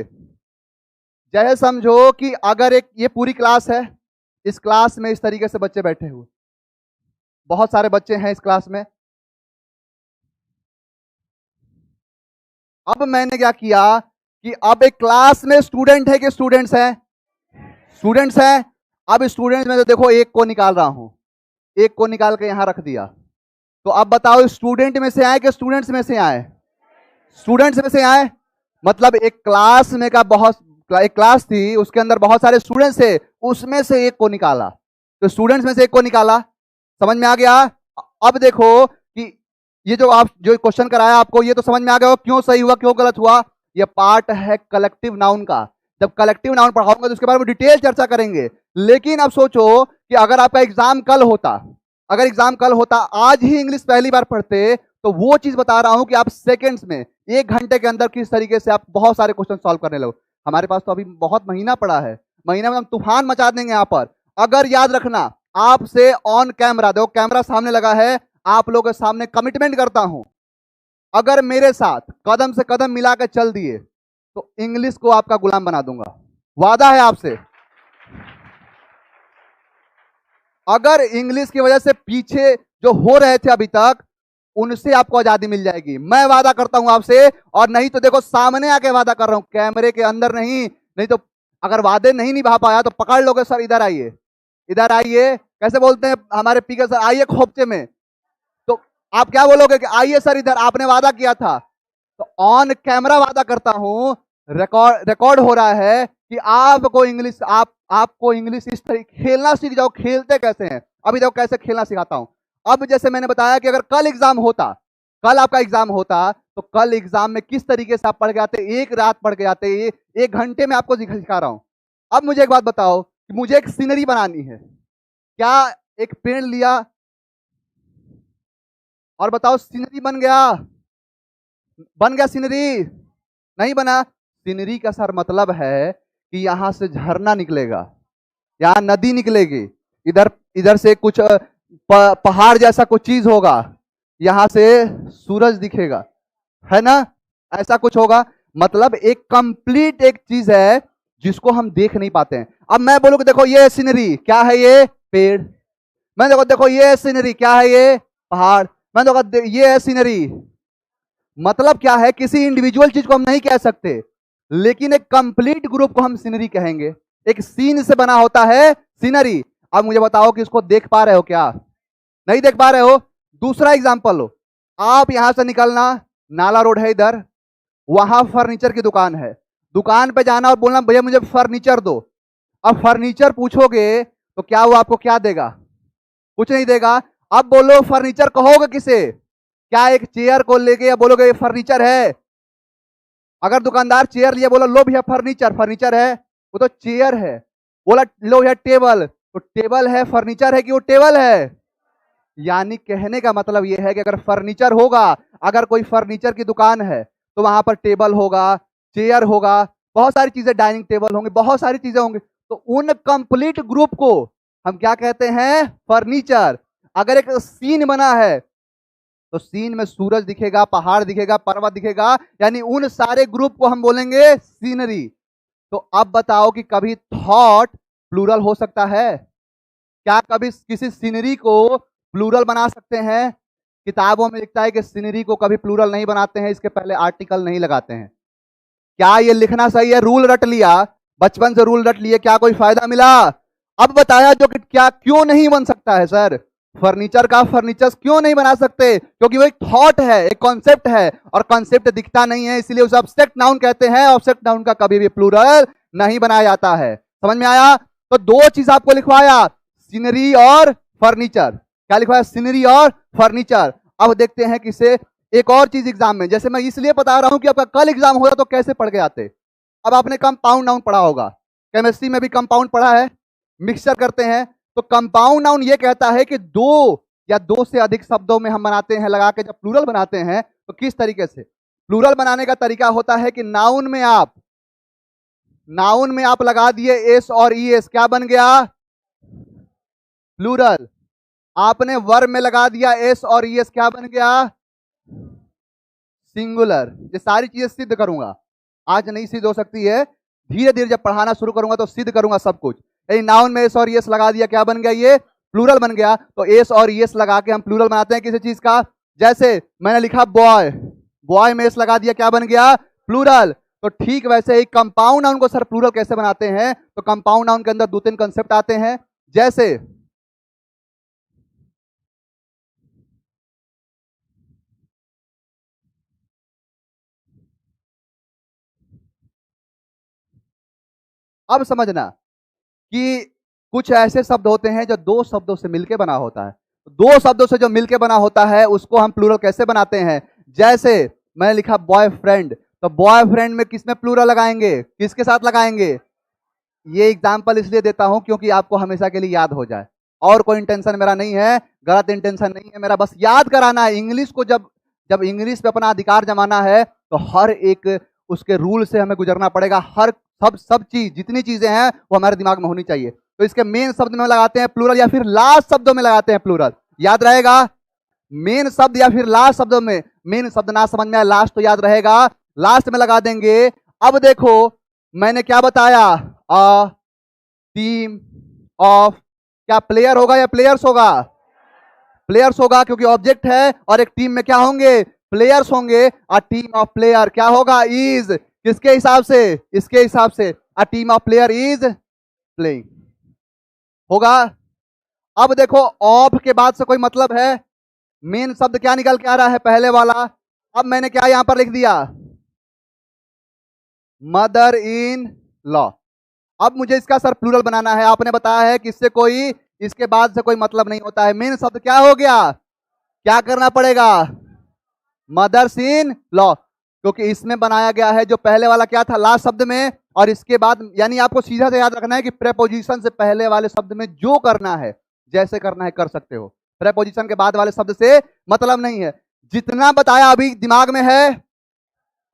जैसे समझो कि अगर एक ये पूरी क्लास है, इस क्लास में इस तरीके से बच्चे बैठे हुए, बहुत सारे बच्चे हैं इस क्लास में। अब मैंने क्या किया कि अब एक क्लास में स्टूडेंट है कि स्टूडेंट्स हैं? स्टूडेंट्स हैं। अब स्टूडेंट्स में तो देखो एक को निकाल रहा हूं, एक को निकाल के यहां रख दिया। तो अब बताओ स्टूडेंट में से आए कि स्टूडेंट्स में से आए? स्टूडेंट्स में से आए। मतलब एक क्लास में का एक क्लास थी, उसके अंदर बहुत सारे स्टूडेंट्स थे, उसमें से एक को निकाला, तो स्टूडेंट्स में से एक को निकाला। समझ में आ गया? अब देखो कि ये जो क्वेश्चन कराया आपको, ये तो समझ में आ गया क्यों सही हुआ क्यों गलत हुआ। ये पार्ट है कलेक्टिव नाउन का। जब कलेक्टिव नाउन पढ़ाऊंगा तो उसके बारे में डिटेल चर्चा करेंगे। लेकिन अब सोचो कि अगर आपका एग्जाम कल होता, अगर एग्जाम कल होता, आज ही इंग्लिश पहली बार पढ़ते, तो वो चीज बता रहा हूं कि आप सेकंड्स में, 1 घंटे के अंदर किस तरीके से आप बहुत सारे क्वेश्चन सॉल्व करने लगो। हमारे पास तो अभी बहुत महीना पड़ा है, महीना में हम तूफान मचा देंगे यहां पर। अगर याद रखना, आपसे ऑन कैमरा, देखो कैमरा सामने लगा है, आप लोगों के सामने कमिटमेंट करता हूं, अगर मेरे साथ कदम से कदम मिला के चल दिए तो इंग्लिश को आपका गुलाम बना दूंगा। वादा है आपसे। अगर इंग्लिश की वजह से पीछे जो हो रहे थे अभी तक, उनसे आपको आजादी मिल जाएगी, मैं वादा करता हूं आपसे। और नहीं तो देखो सामने आके वादा कर रहा हूं, कैमरे के अंदर नहीं। नहीं तो अगर वादे नहीं निभा पाया तो पकड़ लोगे, सर इधर आइए, इधर आइए, कैसे बोलते हैं हमारे पीके सर, आइए खोपचे में। तो आप क्या बोलोगे कि आइए सर इधर, आपने वादा किया था। तो ऑन कैमरा वादा करता हूं, रिकॉर्ड हो रहा है कि आपको इंग्लिश इस तरीके खेलना सीख जाओ। खेलते कैसे हैं अभी देखो, कैसे खेलना सिखाता हूं। अब जैसे मैंने बताया कि अगर कल एग्जाम होता, कल आपका एग्जाम होता, तो कल एग्जाम में किस तरीके से आप पढ़ के आते, एक रात पढ़ के आते, 1 घंटे में आपको सिखा रहा हूं। अब मुझे एक बात बताओ कि मुझे एक सीनरी बनानी है। क्या एक पेड़ लिया और बताओ सीनरी बन गया? बन गया सीनरी? नहीं बना। सीनरी का सर मतलब है कि यहां से झरना निकलेगा, यहां नदी निकलेगी, इधर इधर से कुछ पहाड़ जैसा कुछ चीज होगा, यहां से सूरज दिखेगा, है ना? ऐसा कुछ होगा। मतलब एक कंप्लीट एक चीज है जिसको हम देख नहीं पाते हैं। अब मैं बोलूं कि देखो ये सीनरी, क्या है? ये पेड़। मैं देखो ये सीनरी, क्या है? ये पहाड़। मैं देखो ये है सीनरी। मतलब क्या है? किसी इंडिविजुअल चीज को हम नहीं कह सकते, लेकिन एक कंप्लीट ग्रुप को हम सीनरी कहेंगे। एक सीन से बना होता है सीनरी। अब मुझे बताओ कि इसको देख पा रहे हो क्या? नहीं देख पा रहे हो? दूसरा एग्जांपल लो, आप यहां से निकलना, नाला रोड है इधर, वहां फर्नीचर की दुकान है, दुकान पे जाना और बोलना भैया मुझे फर्नीचर दो। अब फर्नीचर पूछोगे तो क्या वो आपको क्या देगा? कुछ नहीं देगा। अब बोलो फर्नीचर कहोगे किसे? क्या एक चेयर को लेके या बोलोगे ये फर्नीचर है? अगर दुकानदार चेयर लिए, बोला लो भैया फर्नीचर, फर्नीचर है, वो तो चेयर है। बोला लो भैया टेबल, तो टेबल है, फर्नीचर है कि वो टेबल है? यानी कहने का मतलब यह है कि अगर फर्नीचर होगा, अगर कोई फर्नीचर की दुकान है तो वहां पर टेबल होगा, चेयर होगा, बहुत सारी चीजें, डाइनिंग टेबल होंगे, बहुत सारी चीजें होंगी। तो उन कंप्लीट ग्रुप को हम क्या कहते हैं? फर्नीचर। अगर एक सीन बना है तो सीन में सूरज दिखेगा, पहाड़ दिखेगा, पर्वत दिखेगा, यानी उन सारे ग्रुप को हम बोलेंगे सीनरी। तो अब बताओ कि कभी थॉट प्लूरल हो सकता है? क्या कभी किसी सीनरी को प्लूरल बना सकते हैं? किताबों में लिखता है कि सीनरी को कभी प्लूरल नहीं बनाते हैं, इसके पहले आर्टिकल नहीं लगाते हैं। क्या ये लिखना सही है? रूल रट लिया, बचपन से रूल रट लिए, क्या कोई फायदा मिला? अब बताया जो कि क्या क्यों नहीं बन सकता है सर? फर्नीचर का फर्नीचर क्यों नहीं बना सकते? क्योंकि वो एक थॉट है, एक कॉन्सेप्ट है, और कॉन्सेप्ट दिखता नहीं है, इसलिए उसे ऑब्जेक्ट नाउन कहते हैं। ऑब्जेक्ट नाउन का कभी भी प्लूरल नहीं बनाया जाता है। समझ में आया? तो दो चीज आपको लिखवाया, सीनरी और फर्नीचर। क्या लिखवाया? सीनरी और फर्नीचर। अब देखते हैं किसे एक और चीज एग्जाम में, जैसे मैं इसलिए बता रहा हूं कि आपका कल एग्जाम होगा तो कैसे पढ़ के आते। अब आपने कंपाउंड नाउन पढ़ा होगा, केमिस्ट्री में भी कंपाउंड पढ़ा है, मिक्सचर करते हैं। तो कंपाउंड नाउन ये कहता है कि दो या दो से अधिक शब्दों में हम बनाते हैं लगा के, जब प्लूरल बनाते हैं तो किस तरीके से? प्लूरल बनाने का तरीका होता है कि नाउन में आप लगा दिए एस और ई एस, क्या बन गया? प्लूरल। आपने वर्ब में लगा दिया एस और ई एस, क्या बन गया? सिंगुलर। ये सारी चीजें सिद्ध करूंगा, आज नहीं सिद्ध हो सकती है, धीरे धीरे जब पढ़ाना शुरू करूंगा तो सिद्ध करूंगा सब कुछ। नाउन में एस और एस लगा दिया, क्या बन गया? ये प्लूरल बन गया। तो एस और एस लगा के हम प्लूरल बनाते हैं किसी चीज का। जैसे मैंने लिखा बॉय, बॉय में एस लगा दिया, क्या बन गया? प्लूरल। तो ठीक वैसे ही कंपाउंड नाउन को सर प्लूरल कैसे बनाते हैं? तो कंपाउंड नाउन के अंदर दो तीन कंसेप्ट आते हैं। जैसे अब समझना कि कुछ ऐसे शब्द होते हैं जो दो शब्दों से मिलके बना होता है। दो शब्दों से जो मिलके बना होता है उसको हम प्लूरल कैसे बनाते हैं? जैसे मैंने लिखा बॉयफ्रेंड, तो बॉयफ्रेंड में किसमें प्लूरल लगाएंगे? किसके साथ लगाएंगे? ये एग्जाम्पल इसलिए देता हूं क्योंकि आपको हमेशा के लिए याद हो जाए, और कोई इंटेंशन मेरा नहीं है, गलत इंटेंशन नहीं है मेरा, बस याद कराना है। इंग्लिश को जब जब इंग्लिश पे अपना अधिकार जमाना है तो हर एक उसके रूल से हमें गुजरना पड़ेगा। हर सब चीज, जितनी चीजें हैं वो हमारे दिमाग में होनी चाहिए। तो इसके मेन शब्द में लगाते हैं प्लूरल या फिर लास्ट शब्दों में लगाते हैं प्लूरल, याद रहेगा। मेन शब्द या फिर लास्ट शब्दों में, मेन शब्द ना समझ में आए लास्ट तो याद रहेगा, लास्ट में लगा देंगे। अब देखो मैंने क्या बताया, अ टीम ऑफ, क्या प्लेयर होगा या प्लेयर्स होगा? प्लेयर्स होगा, क्योंकि ऑब्जेक्ट है, और एक टीम में क्या होंगे? प्लेयर्स होंगे। अ टीम ऑफ प्लेयर क्या होगा? इज। किसके हिसाब से? इसके हिसाब से। A team of player is playing होगा। अब देखो ऑफ के बाद से कोई मतलब है, मेन शब्द क्या निकल के आ रहा है? पहले वाला। अब मैंने क्या यहां पर लिख दिया? Mother in law. अब मुझे इसका सर प्लूरल बनाना है। आपने बताया है कि इससे कोई, इसके बाद से कोई मतलब नहीं होता है। मेन शब्द क्या हो गया? क्या करना पड़ेगा? मदर्स इन लॉ, क्योंकि इसमें बनाया गया है। जो पहले वाला क्या था? लास्ट शब्द में, और इसके बाद, यानी आपको सीधा से याद रखना है कि प्रेपोजिशन से पहले वाले शब्द में जो करना है, जैसे करना है कर सकते हो। प्रेपोजिशन के बाद वाले शब्द से मतलब नहीं है। जितना बताया अभी दिमाग में है।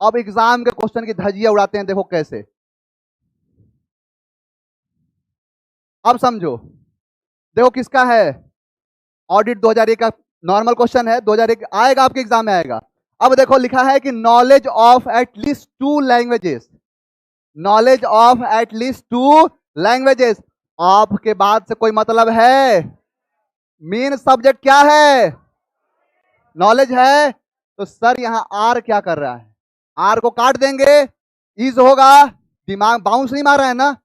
अब एग्जाम के क्वेश्चन की धज्जियां उड़ाते हैं, देखो कैसे। अब समझो, देखो किसका है? ऑडिट 2001 का नॉर्मल क्वेश्चन है, 2001 आएगा, आपके एग्जाम में आएगा। अब देखो लिखा है कि knowledge of at least 2 languages, knowledge of at least 2 languages. Of के बाद से कोई मतलब है? मेन सब्जेक्ट क्या है? नॉलेज है। तो सर यहां आर क्या कर रहा है? आर को काट देंगे, इज होगा। दिमाग बाउंस नहीं मार रहा है ना?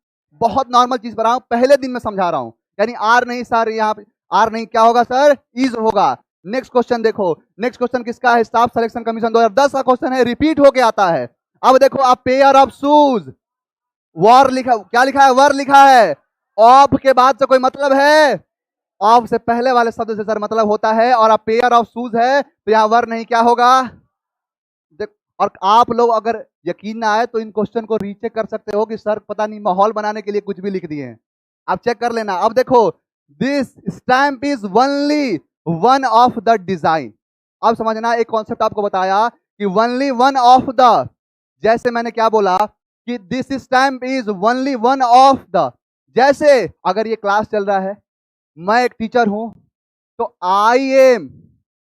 बहुत नॉर्मल चीज बता रहा हूं, पहले दिन में समझा रहा हूं। यानी आर नहीं सर, यहाँ पे आर नहीं, क्या होगा सर? इज होगा। नेक्स्ट क्वेश्चन देखो, नेक्स्ट क्वेश्चन किसका है? स्टाफ सिलेक्शन कमीशन 2010 का क्वेश्चन है, रिपीट होके आता है। अब देखो, अ पेयर ऑफ शूज, वर लिखा, क्या लिखा है? वर लिखा है। ऑफ के बाद से कोई मतलब है? ऑफ से पहले वाले शब्द से सर मतलब होता है, और अ पेयर ऑफ शूज है तो यहां वर नहीं, क्या होगा? और आप लोग अगर यकीन ना आए तो इन क्वेश्चन को रीचेक कर सकते हो कि सर पता नहीं माहौल बनाने के लिए कुछ भी लिख दिए हैं, आप चेक कर लेना। अब देखो, this stamp is only one of the design. अब समझना, एक कॉन्सेप्ट आपको बताया कि ओनली वन ऑफ द, जैसे मैंने क्या बोला कि this stamp is only one of the, जैसे अगर ये क्लास चल रहा है, मैं एक टीचर हूं, तो आई एम,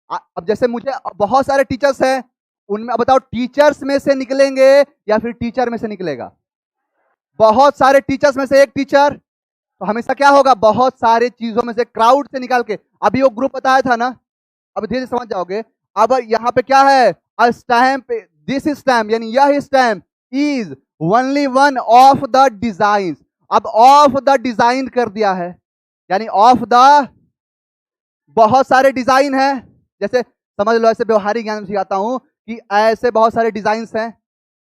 अब जैसे मुझे बहुत सारे टीचर्स हैं, उनमें बताओ टीचर्स में से निकलेंगे या फिर टीचर में से निकलेगा? बहुत सारे टीचर्स में से एक टीचर, तो हमेशा क्या होगा? बहुत सारे चीजों में से, क्राउड से निकाल के। अभी वो ग्रुप बताया था ना, अब धीरे समझ जाओगे। अब यहाँ पे क्या है? अ स्टैम्प, दिस स्टैम्प, यानी यह stamp is only one of the design. अब ऑफ द डिजाइन कर दिया है, यानी ऑफ द बहुत सारे डिजाइन हैं, जैसे समझ लो ऐसे व्यवहारिक ज्ञान में सिखाता हूं कि ऐसे बहुत सारे डिजाइन हैं।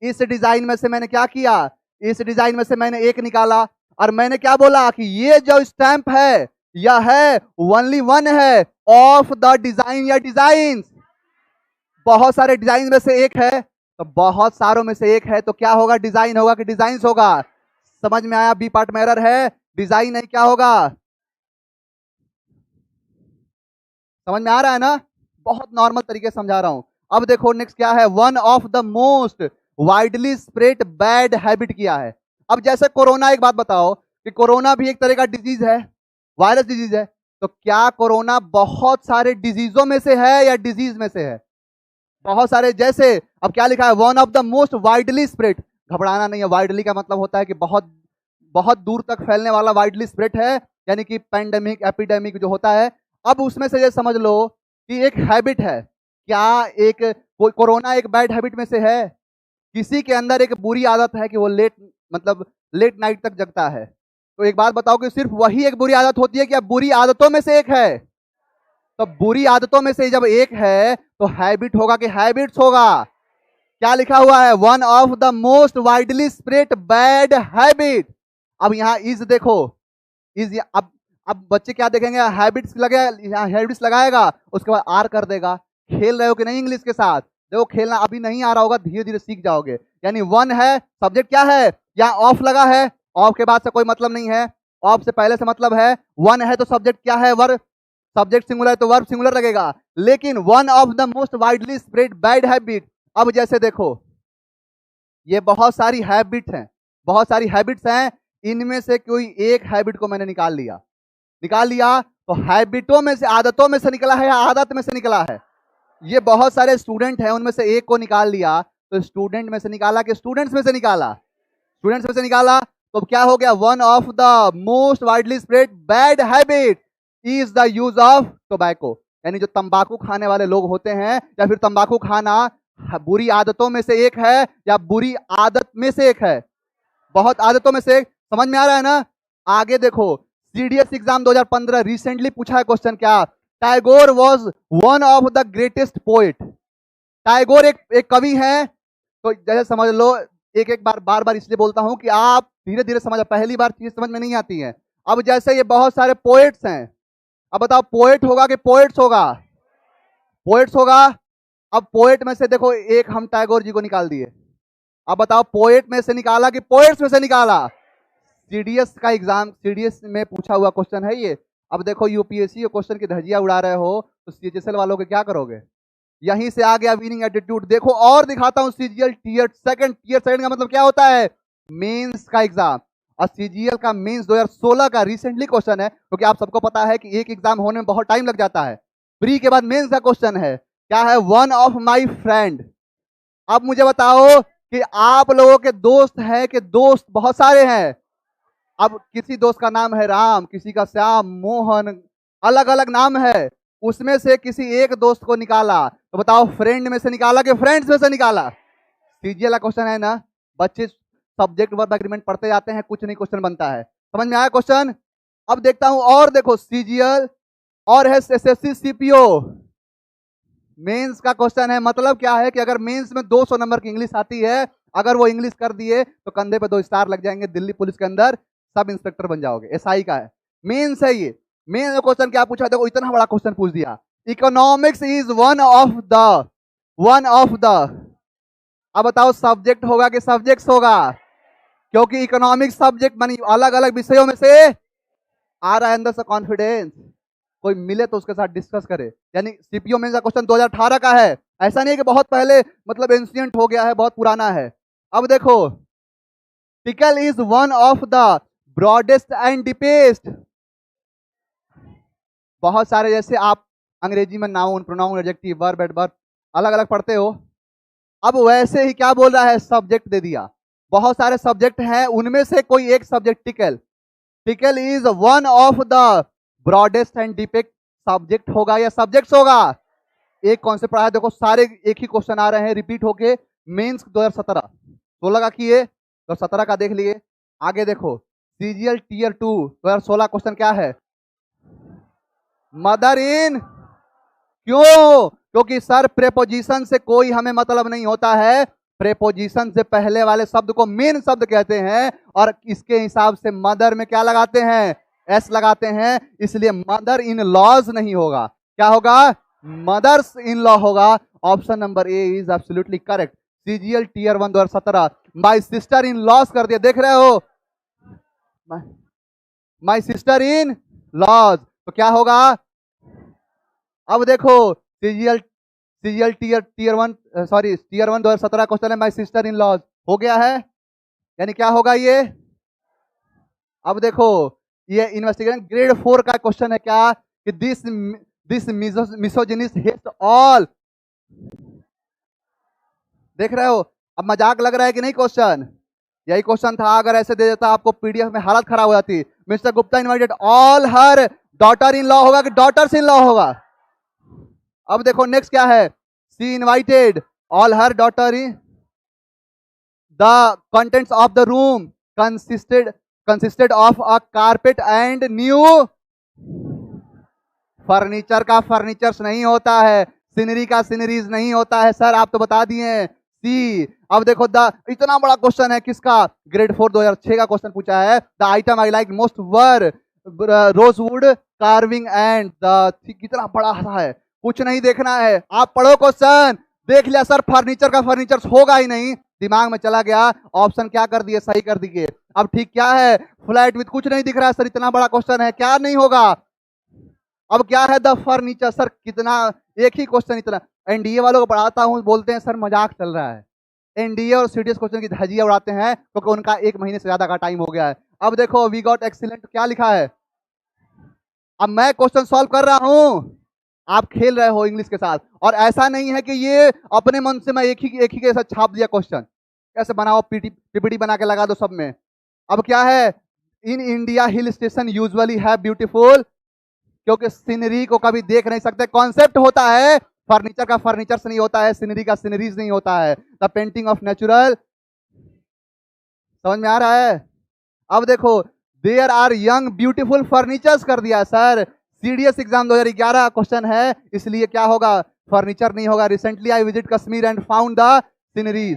इस डिजाइन में से मैंने क्या किया, इस डिजाइन में से मैंने एक निकाला और मैंने क्या बोला कि ये जो स्टैंप है यह है ओनली वन है ऑफ द डिजाइन या डिजाइन। बहुत सारे डिजाइन में से एक है, तो बहुत सारों में से एक है तो क्या होगा, डिजाइन होगा कि डिजाइंस होगा। समझ में आया, बी पार्ट में एरर है, डिजाइन नहीं क्या होगा। समझ में आ रहा है ना, बहुत नॉर्मल तरीके से समझा रहा हूं। अब देखो नेक्स्ट क्या है, one of the most widely spread bad habit किया है। अब जैसे कोरोना, एक बात बताओ कि कोरोना भी एक तरह का डिजीज है, वायरस डिजीज है, तो क्या कोरोना बहुत सारे डिजीजों में से है या डिजीज में से है, बहुत सारे। जैसे अब क्या लिखा है, one of the most widely spread, घबराना नहीं है, वाइडली का मतलब होता है कि बहुत बहुत दूर तक फैलने वाला वाइडली स्प्रेड है, यानी कि पैंडेमिक एपिडेमिक जो होता है। अब उसमें से ये समझ लो कि एक हैबिट है, क्या एक कोरोना एक बैड हैबिट में से है, किसी के अंदर एक बुरी आदत है कि वो लेट नाइट तक जगता है। तो एक बात बताओ कि सिर्फ वही एक बुरी आदत होती है, क्या बुरी आदतों में से एक है, तो बुरी आदतों में से जब एक है तो हैबिट होगा कि हैबिट्स होगा। क्या लिखा हुआ है, one of the most widely spread bad habit. अब यहां इज देखो, इज अब बच्चे क्या देखेंगे, हैबिट्स लगे, यहाँ हैबिट्स लगाएगा, उसके बाद आर कर देगा। खेल रहे हो कि नहीं इंग्लिश के साथ, देखो खेलना अभी नहीं आ रहा होगा, धीरे धीरे सीख जाओगे। यानी वन है, सब्जेक्ट क्या है, यहाँ ऑफ लगा है, ऑफ के बाद से कोई मतलब नहीं है, ऑफ से पहले से मतलब है। वन है तो सब्जेक्ट क्या है, वर्ब, सब्जेक्ट सिंगुलर है तो वर्ब सिंगुलर लगेगा। लेकिन one of the most widely spread bad habit, अब जैसे देखो ये बहुत सारी हैबिट्स हैं, बहुत सारी हैबिट्स हैं, इनमें से कोई एक हैबिट को मैंने निकाल लिया, तो हैबिटों में से, आदतों में से निकला है या आदत में से निकला है। ये बहुत सारे स्टूडेंट हैं, उनमें से एक को निकाल लिया, तो स्टूडेंट में से निकाला कि स्टूडेंट्स में से निकाला, स्टूडेंट्स में से निकाला, तो क्या हो गया, one of the most widely spread bad habit is the use of tobacco. यानी जो तंबाकू खाने वाले लोग होते हैं, या फिर तंबाकू खाना बुरी आदतों में से एक है या बुरी आदत में से एक है, बहुत आदतों में से एक। समझ में आ रहा है ना। आगे देखो, सीडीएस एग्जाम 2015 रिसेंटली पूछा है क्वेश्चन, क्या, Tagore was one of the greatest poet. Tagore एक कवि हैं, तो जैसे समझ लो, एक बार बार इसलिए बोलता हूं कि आप धीरे धीरे समझ, पहली बार चीज समझ में नहीं आती है। अब जैसे ये बहुत सारे पोएट्स हैं, अब बताओ पोएट होगा कि पोएट्स होगा, पोएट्स होगा। अब पोएट में से देखो एक हम टैगोर जी को निकाल दिए, अब बताओ पोएट में से निकाला कि पोएट्स में से निकाला। सीडीएस का एग्जाम, सीडीएस में पूछा हुआ क्वेश्चन है ये। अब देखो यूपीएससी के क्वेश्चन की धज्जियां उड़ा रहे हो तो सीजीएल वालों के क्या करोगे। यहीं से आ गया विनिंग एटीट्यूड। देखो और दिखाता हूं, सीजीएल टीयर सेकंड का मतलब क्या होता है, मेंस का एग्जाम। और सीजीएल का मेंस 2016 का रिसेंटली क्वेश्चन है, क्योंकि आप सबको पता है कि एक एग्जाम होने में बहुत टाइम लग जाता है। प्री के बाद मेंस का क्वेश्चन है, क्या है, वन ऑफ माई फ्रेंड। अब मुझे बताओ कि आप लोगों के दोस्त हैं कि दोस्त बहुत सारे हैं। अब किसी दोस्त का नाम है राम, किसी का श्याम, मोहन, अलग अलग नाम है, उसमें से किसी एक दोस्त को निकाला, तो बताओ फ्रेंड में से निकाला कि फ्रेंड्स में से निकाला। सीजीएल का क्वेश्चन है ना, बच्चे सब्जेक्ट वर्ब एग्रीमेंट पढ़ते जाते हैं, कुछ नहीं क्वेश्चन बनता है। समझ में आया क्वेश्चन। अब देखता हूं और देखो, सीजीएल और है एसएससी सीपीओ, मेंस का क्वेश्चन है। मतलब क्या है कि अगर मेंस में 200 नंबर की इंग्लिश आती है, अगर वो इंग्लिश कर दिए तो कंधे पे 2 स्टार लग जाएंगे, दिल्ली पुलिस के अंदर सब इंस्पेक्टर बन जाओगे। एसआई का है, मेंस है ये। मेन क्वेश्चन क्या पूछा, देखो इतना बड़ा क्वेश्चन पूछ दिया, economics is one of the. अब बताओ सब्जेक्ट होगा कि सब्जेक्ट्स होगा, क्योंकि इकोनॉमिक्स सब्जेक्ट बनी अलग अलग विषयों में से। आ रहा है अंदर से कॉन्फिडेंस, कोई मिले तो उसके साथ डिस्कस करे। यानी सीपीओ मेंस का क्वेश्चन 2018 का है, ऐसा नहीं कि बहुत पहले, मतलब एंशिएंट हो गया है, बहुत पुराना है। अब देखो, tackle is one of the broadest and deepest. बहुत सारे, जैसे आप अंग्रेजी में noun, pronoun, adjective, verb, adverb अलग अलग पढ़ते हो, अब वैसे ही क्या बोल रहा है, सब्जेक्ट दे दिया। बहुत सारे सब्जेक्ट हैं, उनमें से कोई एक subject tackle is one of the broadest and deepest. Subject होगा या सब्जेक्ट्स होगा। एक कॉन्सेप्ट पढ़ा है, देखो सारे एक ही क्वेश्चन आ रहे हैं रिपीट होके। मेंस 2017 16 का किए तो 17 का देख लिए। आगे देखो, सीजीएल टीयर 2 2016 क्वेश्चन क्या है, मदर इन, क्यों? क्योंकि सर प्रेपोजिशन से कोई हमें मतलब नहीं होता है, प्रेपोजिशन से पहले वाले शब्द को मेन शब्द कहते हैं, और इसके हिसाब से मदर में क्या लगाते हैं? एस लगाते हैं, इसलिए मदर इन लॉज नहीं होगा, क्या होगा? मदर्स इन लॉ होगा। Option number A is absolutely correct. CGL tier 1 2017 my sister in laws कर दिया, देख रहे हो? माई सिस्टर इन लॉज, तो क्या होगा? अब देखो सीजीएल सीजीएल टीयर 1 2017 क्वेश्चन है, माई सिस्टर इन लॉज हो गया है, यानी क्या होगा ये? अब देखो ये इन्वेस्टिगेशन ग्रेड 4 का क्वेश्चन है क्या, कि दिस मिसोजिनिस्ट हेट ऑल, देख रहे हो? अब मजाक लग रहा है कि नहीं क्वेश्चन? यही क्वेश्चन था, अगर ऐसे दे देता आपको पीडीएफ में हालत खराब हो जाती। Mister Gupta invited all her daughter इन लॉ होगा कि डॉटर्स इन लॉ होगा? अब देखो नेक्स्ट क्या है, she invited all her daughter in, the contents of the room consisted of a carpet and new furniture का फर्नीचर्स नहीं होता है, सीनरी का सीनरीज नहीं होता है, सर आप तो बता दिए सी। अब देखो इतना बड़ा क्वेश्चन है किसका, ग्रेड 4 2006 का क्वेश्चन पूछा है, the item I like most were rosewood carving and the, कितना बड़ा है, कुछ नहीं देखना है, आप पढ़ो क्वेश्चन, देख लिया सर फर्नीचर का फर्नीचर होगा ही नहीं, दिमाग में चला गया, ऑप्शन क्या कर दिए, सही कर दिए। अब ठीक क्या है, फ्लैट विथ कुछ नहीं दिख रहा है सर, इतना बड़ा क्वेश्चन है, क्या नहीं होगा? अब क्या है, द फर्नीचर, सर कितना, एक ही क्वेश्चन इतना, एनडीए वालों को पढ़ाता हूं, बोलते हैं सर मजाक चल रहा है, एनडीए और सीडीएस क्वेश्चन की धजिया उड़ाते हैं क्योंकि उनका 1 महीने से ज्यादा का टाइम हो गया है। अब देखो वी गॉट एक्सीलेंट क्या लिखा है, अब मैं क्वेश्चन सॉल्व कर रहा हूं, आप खेल रहे हो इंग्लिश के साथ, और ऐसा नहीं है कि ये अपने मन से मैं एक ही के साथ छाप दिया क्वेश्चन, कैसे बनाओ पीपीटी बना के लगा दो सब में। अब क्या है, in India hill station usually है ब्यूटीफुल, क्योंकि सीनरी को कभी देख नहीं सकते, कॉन्सेप्ट होता है, फर्नीचर का फर्नीचर नहीं होता है, सीनरी का सीनरीज नहीं होता है, द पेंटिंग ऑफ नेचुरल, समझ में आ रहा है? अब देखो there are young beautiful furnitures कर दिया सर, सीडीएस एग्जाम 2011 क्वेश्चन है, इसलिए क्या होगा, फर्नीचर नहीं होगा। Recently I visit Kashmir and found the sceneries,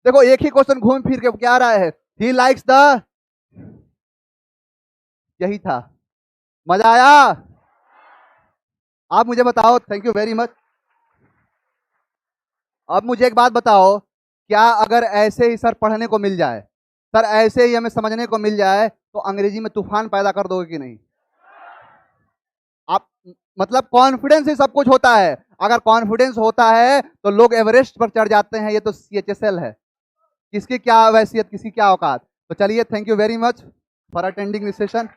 देखो एक ही क्वेश्चन घूम फिर के क्या आ रहा है, ही लाइक्स द, यही था, मजा आया? आप मुझे बताओ, थैंक यू वेरी मच। अब मुझे एक बात बताओ, क्या अगर ऐसे ही सर पढ़ने को मिल जाए, सर ऐसे ही हमें समझने को मिल जाए, तो अंग्रेजी में तूफान पैदा कर दोगे कि नहीं? आप मतलब कॉन्फिडेंस ही सब कुछ होता है, अगर कॉन्फिडेंस होता है तो लोग एवरेस्ट पर चढ़ जाते हैं, ये तो CHSL है, किसकी क्या वैसियत, किसी क्या औकात। तो चलिए, thank you very much for attending this session.